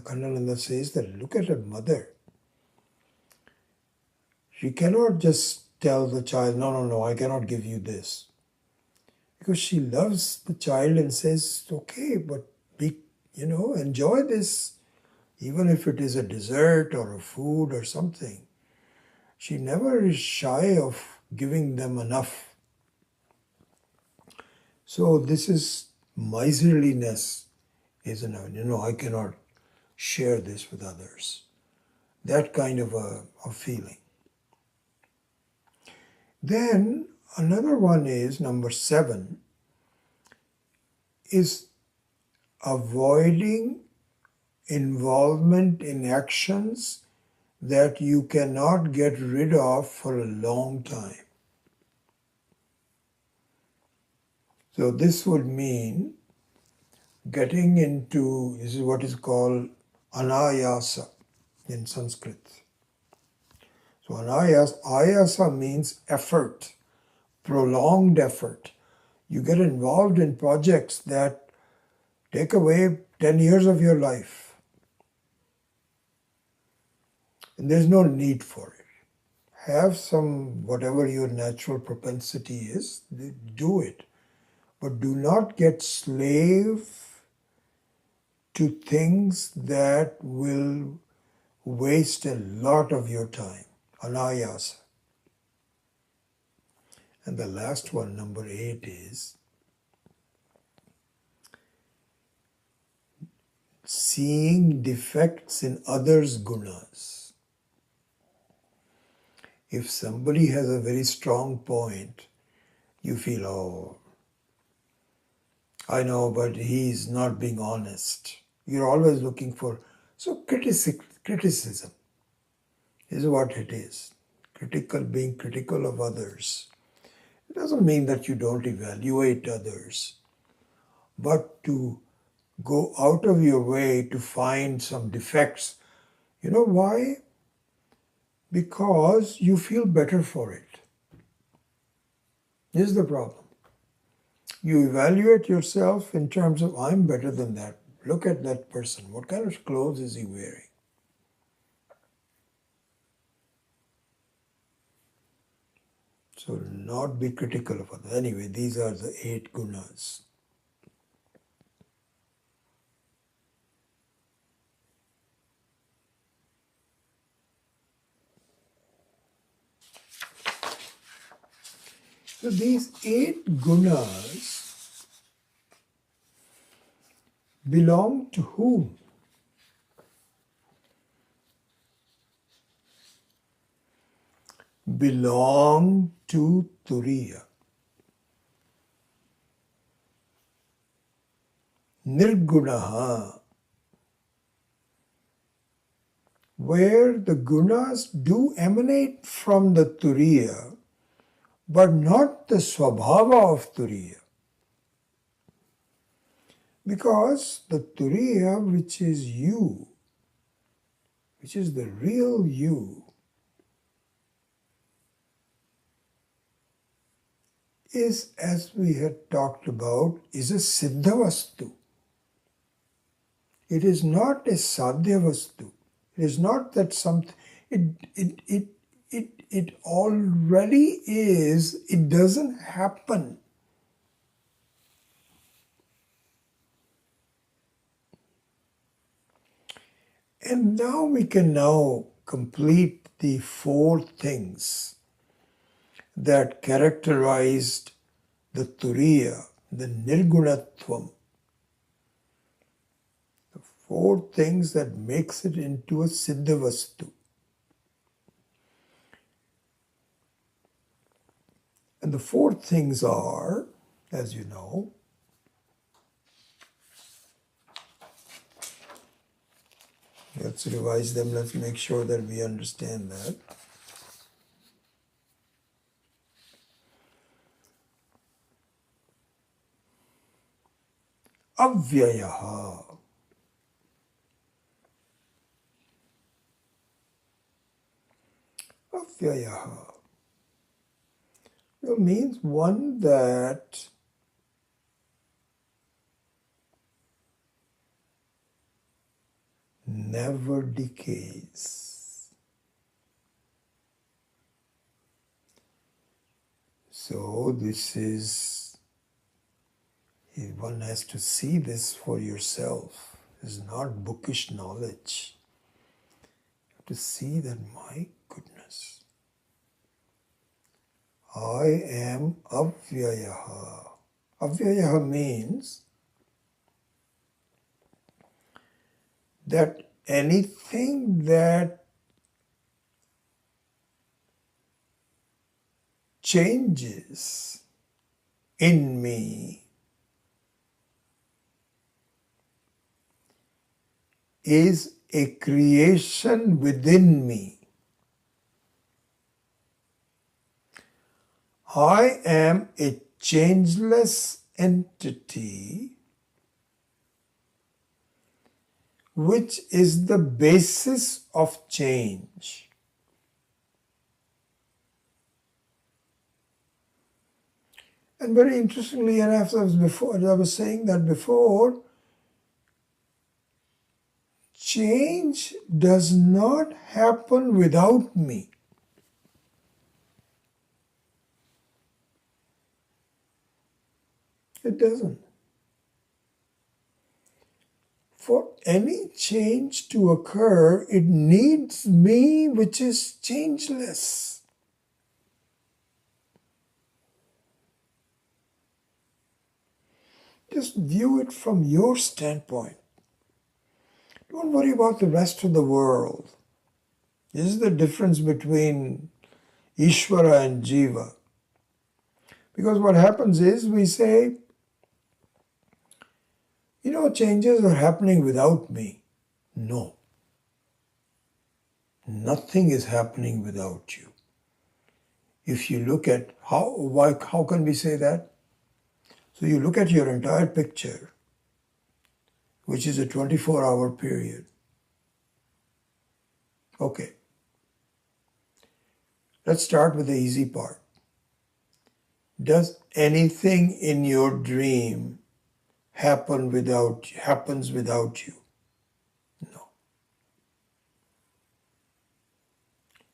Speaker 1: Kandananda says, that look at a mother. She cannot just tell the child, no, I cannot give you this. Because she loves the child and says, okay, but enjoy this, even if it is a dessert or a food or something. She never is shy of giving them enough. So this is miserliness, isn't it? I cannot share this with others. That kind of a feeling. Then another one is, number 7, is avoiding involvement in actions that you cannot get rid of for a long time. So this would mean getting into, this is what is called anayasa in Sanskrit. So ayasa means effort, prolonged effort. You get involved in projects that take away 10 years of your life. And there's no need for it. Have some, whatever your natural propensity is, do it. But do not get slave to things that will waste a lot of your time. Anayasa. And the last one, number 8, is seeing defects in others' gunas. If somebody has a very strong point, you feel, oh, I know, but he's not being honest. You're always looking for, so criticism is what it is. Being critical of others. It doesn't mean that you don't evaluate others, but to go out of your way to find some defects. You know why? Because you feel better for it. This is the problem. You evaluate yourself in terms of, I'm better than that. Look at that person. What kind of clothes is he wearing? So not be critical of others. Anyway, these are the 8 gunas. So these 8 gunas belong to whom? Belong to Turiya. nirgunaha, where the gunas do emanate from the turiya, but not the swabhava of turiya. Because the turiya, which is you, which is the real you, is, as we had talked about, is a siddhavastu. It is not a sadhyavastu. It is not that something, it already is, it doesn't happen. And now we can now complete the four things that characterized the turiya, the nirgunatvam. The four things that makes it into a siddhavastu. And the four things are, as you know, let's revise them, let's make sure that we understand that. Avyayaha. Avyayaha. It means one that never decays. So this is, one has to see this for yourself. This is not bookish knowledge. You have to see that, my goodness, I am avyayaha. Avyayaha means that anything that changes in me is a creation within me. I am a changeless entity which is the basis of change. And very interestingly enough, I was saying that before, change does not happen without me. It doesn't. For any change to occur, it needs me, which is changeless. Just view it from your standpoint. Don't worry about the rest of the world. This is the difference between Ishvara and Jiva. Because what happens is we say, changes are happening without me. No. Nothing is happening without you. If you look at how can we say that? So you look at your entire picture, which is a 24-hour period. Okay. Let's start with the easy part. Does anything in your dream happens without you? No.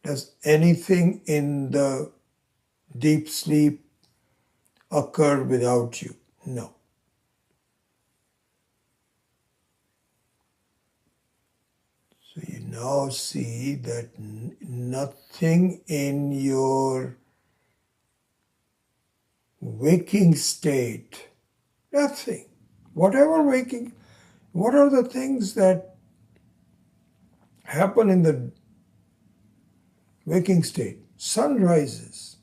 Speaker 1: Does anything in the deep sleep occur without you? No. So you now see that nothing in your waking state, nothing. Whatever waking, what are the things that happen in the waking state? Sun rises.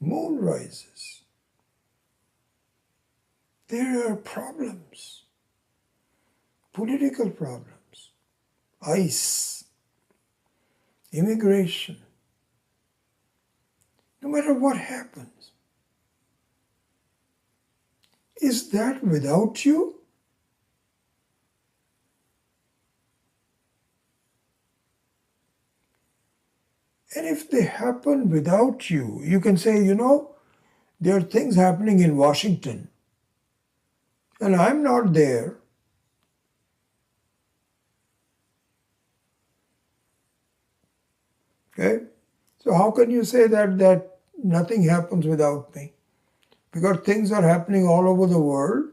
Speaker 1: Moon rises. There are problems, political problems, ICE, immigration. No matter what happens, is that without you? And if they happen without you, you can say, there are things happening in Washington, and I'm not there. Okay? So how can you say that nothing happens without me? Because things are happening all over the world,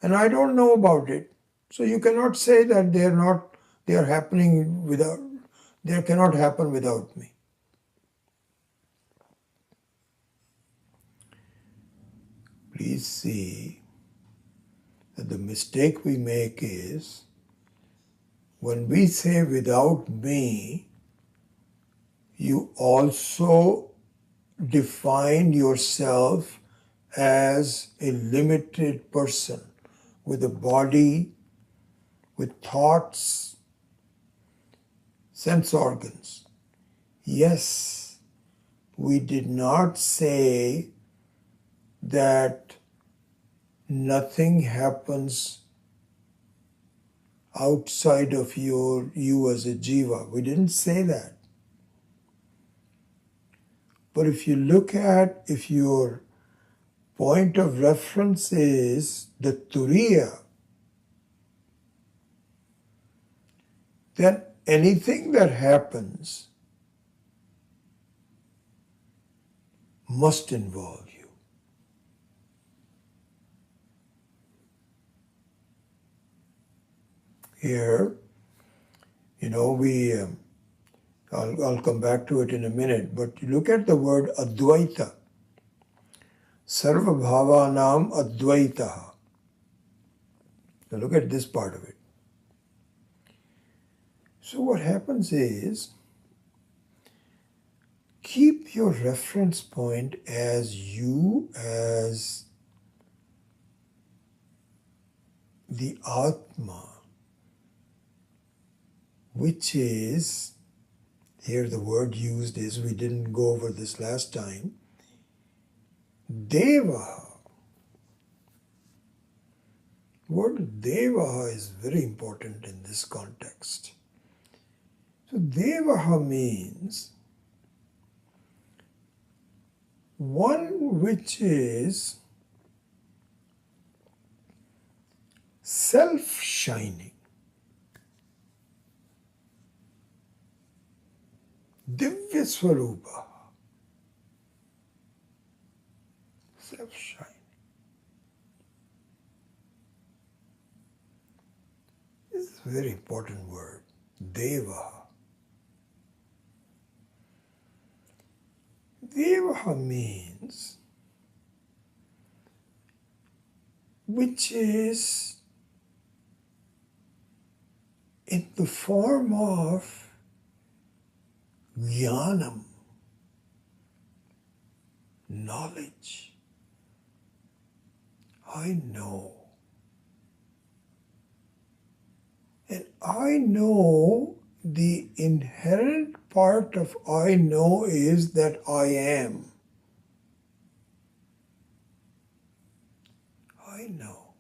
Speaker 1: and I don't know about it. So you cannot say that they are happening without, they cannot happen without me. Please see that the mistake we make is when we say without me, you also define yourself as a limited person with a body, with thoughts, sense organs. Yes, we did not say that nothing happens outside of you as a jiva. We didn't say that. But if you look at, if your point of reference is the turiya, then anything that happens must involve you. Here, I'll come back to it in a minute, but you look at the word Advaita. Sarva Bhavanam Advaita. Now look at this part of it. So what happens is, keep your reference point as you, as the Atma, which is, here the word used is, we didn't go over this last time, Deva. The word Deva is very important in this context. So Deva means one which is self-shining, Divya Swarupa, self-shining. This is a very important word, Deva. Deva means which is in the form of jnanam, knowledge. I know. And I know, the inherent part of I know is that I am. I know.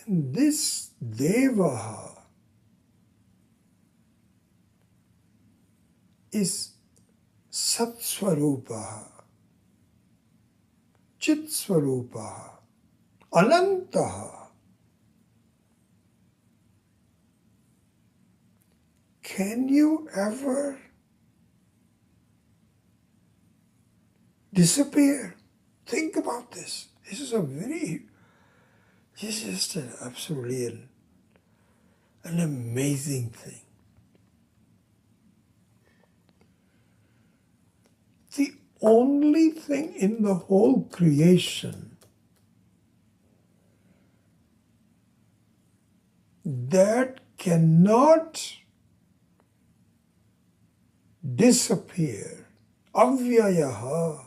Speaker 1: And this Devaha is Satswarupaha, Chitswarupaha, Anantaha. Can you ever disappear? Think about this. This is just absolutely an amazing thing. The only thing in the whole creation that cannot disappear. Avyayaha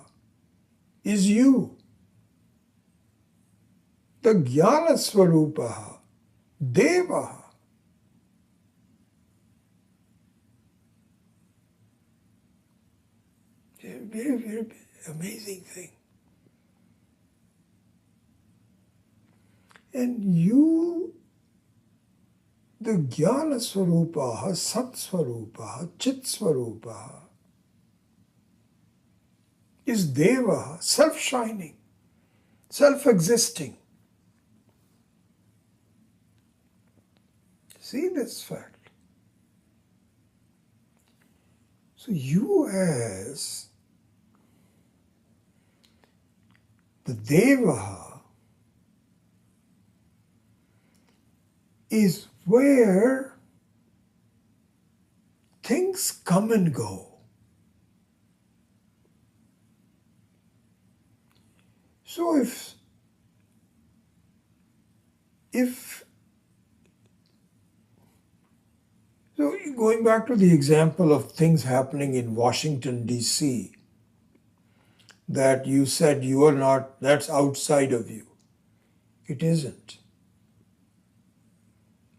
Speaker 1: is you. The Jnana Swarupaha, Devaha. Very, very amazing thing. And you, the Jnana Swarupaha, Sat Swarupaha, Chit Swarupaha, is Devaha, self-shining, self-existing. See this fact. So you as the Devaha is where things come and go. So so going back to the example of things happening in Washington, D.C., that you said you are not, that's outside of you. It isn't.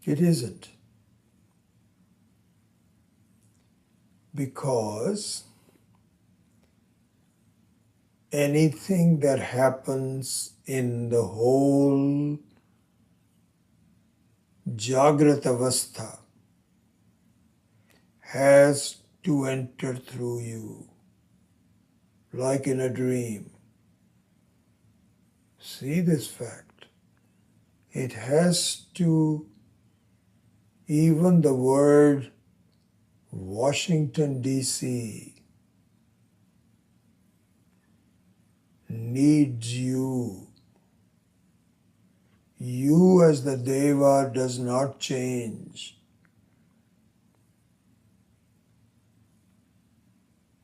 Speaker 1: It isn't. Because anything that happens in the whole Jagrat Avastha has to enter through you, like in a dream. See this fact. It has to, even the word Washington, D.C. needs you. You as the Deva does not change.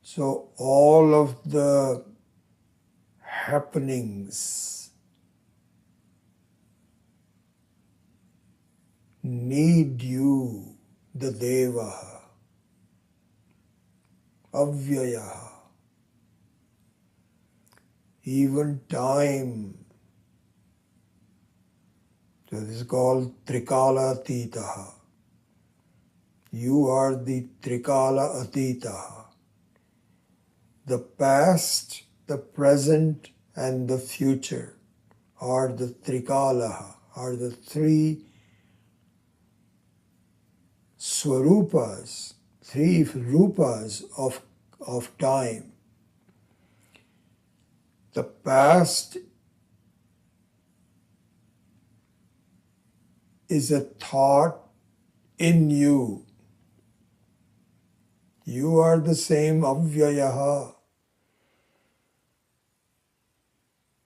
Speaker 1: So all of the happenings need you, the Deva, Avyayaha. Even time. So this is called Trikala Atitaha. You are the Trikala Atitaha. The past, the present, and the future are the Trikalaha, are the three Swarupas, three Rupas of time. The past is a thought in you. You are the same Avyayaha,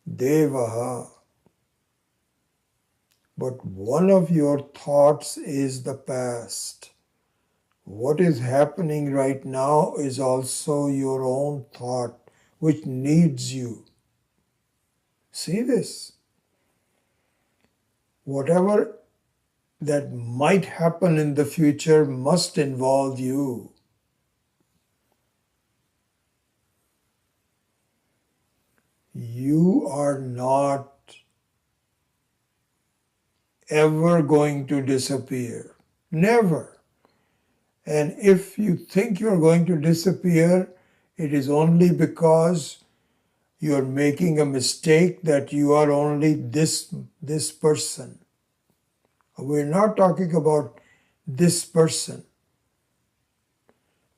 Speaker 1: Devaha. But one of your thoughts is the past. What is happening right now is also your own thought, which needs you. See this? Whatever that might happen in the future must involve you. You are not ever going to disappear. Never. And if you think you're going to disappear, it is only because you're making a mistake that you are only this person. We're not talking about this person.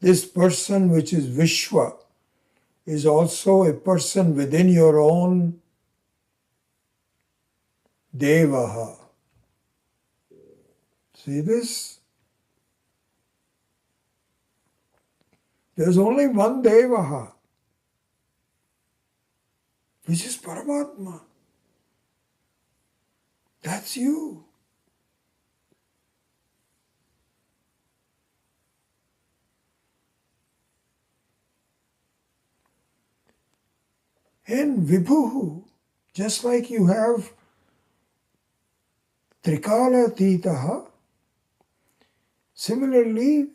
Speaker 1: This person, which is Vishwa, is also a person within your own Devaha. See this? There's only one Devaha, which is Paramatma. That's you. And Vibhuhu, just like you have Trikala Titaha, similarly,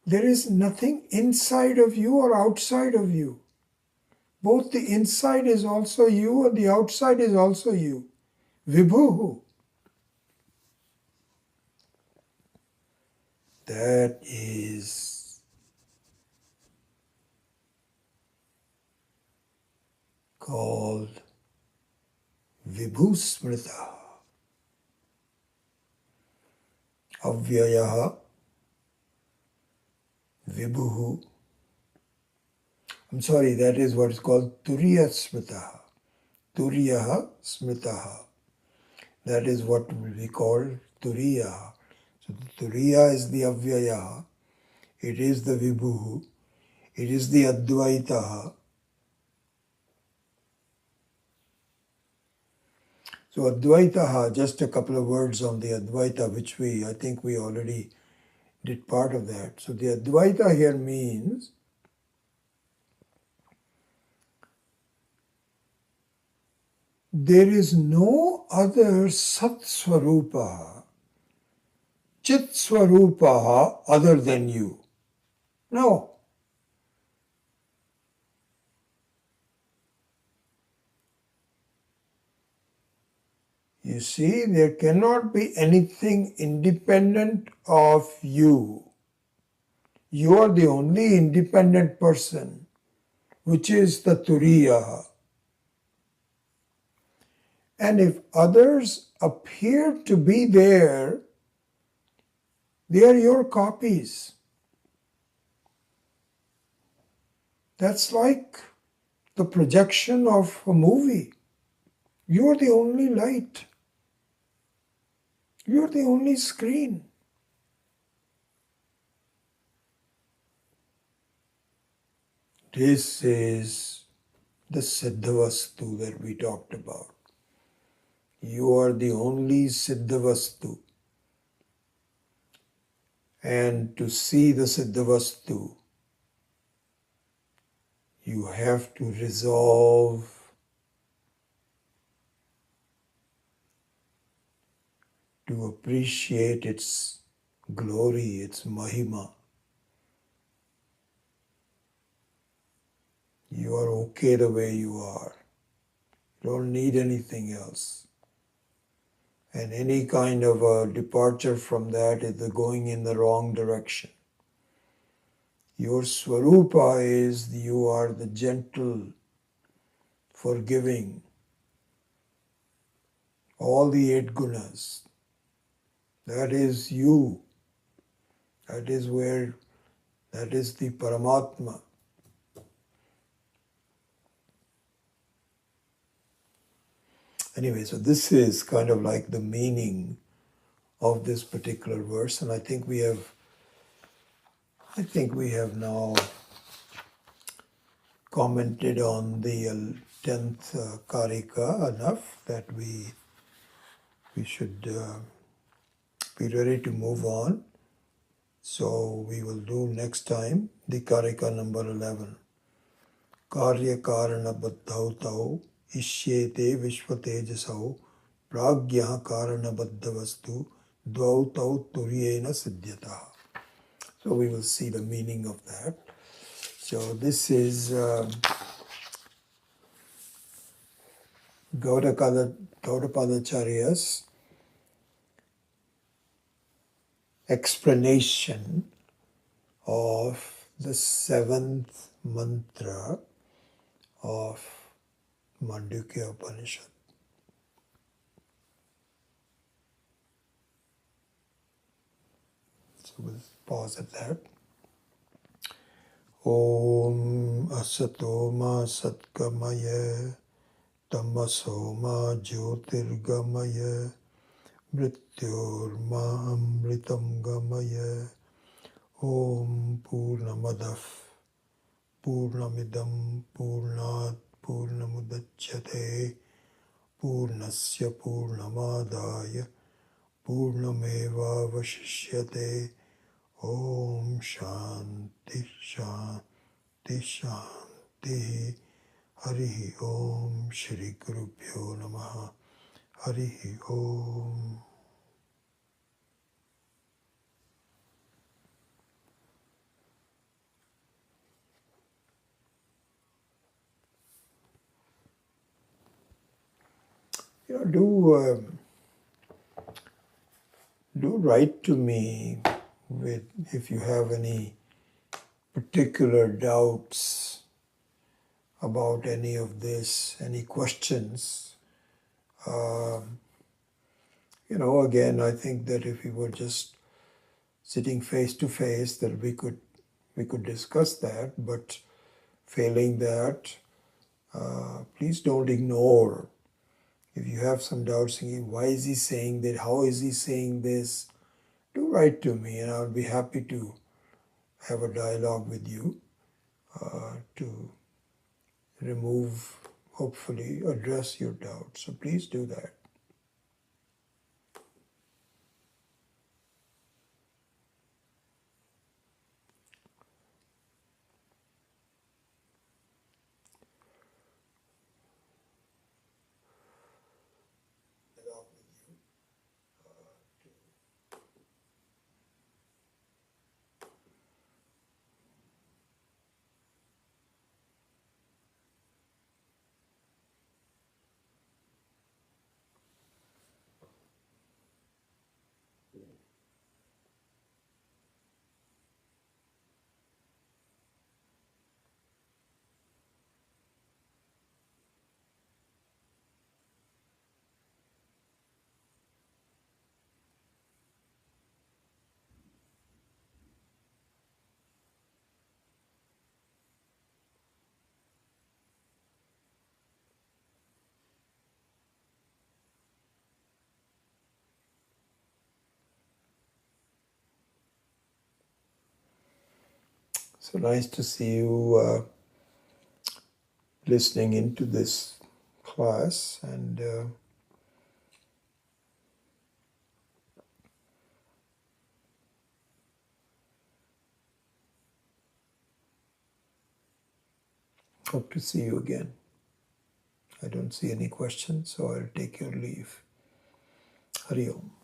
Speaker 1: There is nothing inside of you or outside of you. Both the inside is also you and the outside is also you. Vibhu. That is called Vibhu Smrita. Avyayaha Vibhu. I'm sorry, that is what is called Turiya Smritaha. Turiyaha Smritaha. That is what we call Turiya. So the Turiya is the Avyayaha. It is the Vibhu. It is the Advaitaha. So Advaitaha, just a couple of words on the Advaita, which I think we already did part of that. So the Advaita here means there is no other Sat Swarupa, Chit Swarupa other than you. No. You see, there cannot be anything independent of you. You are the only independent person, which is the Turiya. And if others appear to be there, they are your copies. That's like the projection of a movie. You are the only light. You are the only screen. This is the Siddhavastu that we talked about. You are the only Siddhavastu. And to see the Siddhavastu, you have to resolve to appreciate its glory, its mahima. You are okay the way you are. You don't need anything else. And any kind of a departure from that is going in the wrong direction. Your Swarupa is you are the gentle, forgiving, all the 8 gunas. That is you. That is the Paramatma. Anyway, so this is kind of like the meaning of this particular verse, and I think we have now commented on the 10th Karika enough that we should be ready to move on. So we will do next time the Karika number 11. Karya Karana Baddhau Tau Ishyete Vishvatejasau Pragya Karana Baddhavastu Dvau Tau Turyena Siddhyata. So we will see the meaning of that. So this is Gaudapadacharya's explanation of the 7th mantra of Mandukya Upanishad. So we'll pause at that. Om Asatoma Satkamaya Tamasoma Jyotirgamaya Mrityorma Amritam Gamaya Om Purnamadav Purnamidam Purnat Purnamudachyate Purnasya Purnamadaya Purnameva Vashishyate Om Shanti Shanti Shanti Harihi Om Shri Gurubhyo Namaha Harihi Om. do write to me with if you have any particular doubts about any of this, any questions. Um, again, I think that if we were just sitting face to face, that we could discuss that. But failing that, please don't ignore. If you have some doubts, thinking, why is he saying that? How is he saying this? Do write to me, and I'll be happy to have a dialogue with you to remove, hopefully, address your doubts. So please do that. So nice to see you listening into this class, and hope to see you again. I don't see any questions, so I'll take your leave. Hari Om.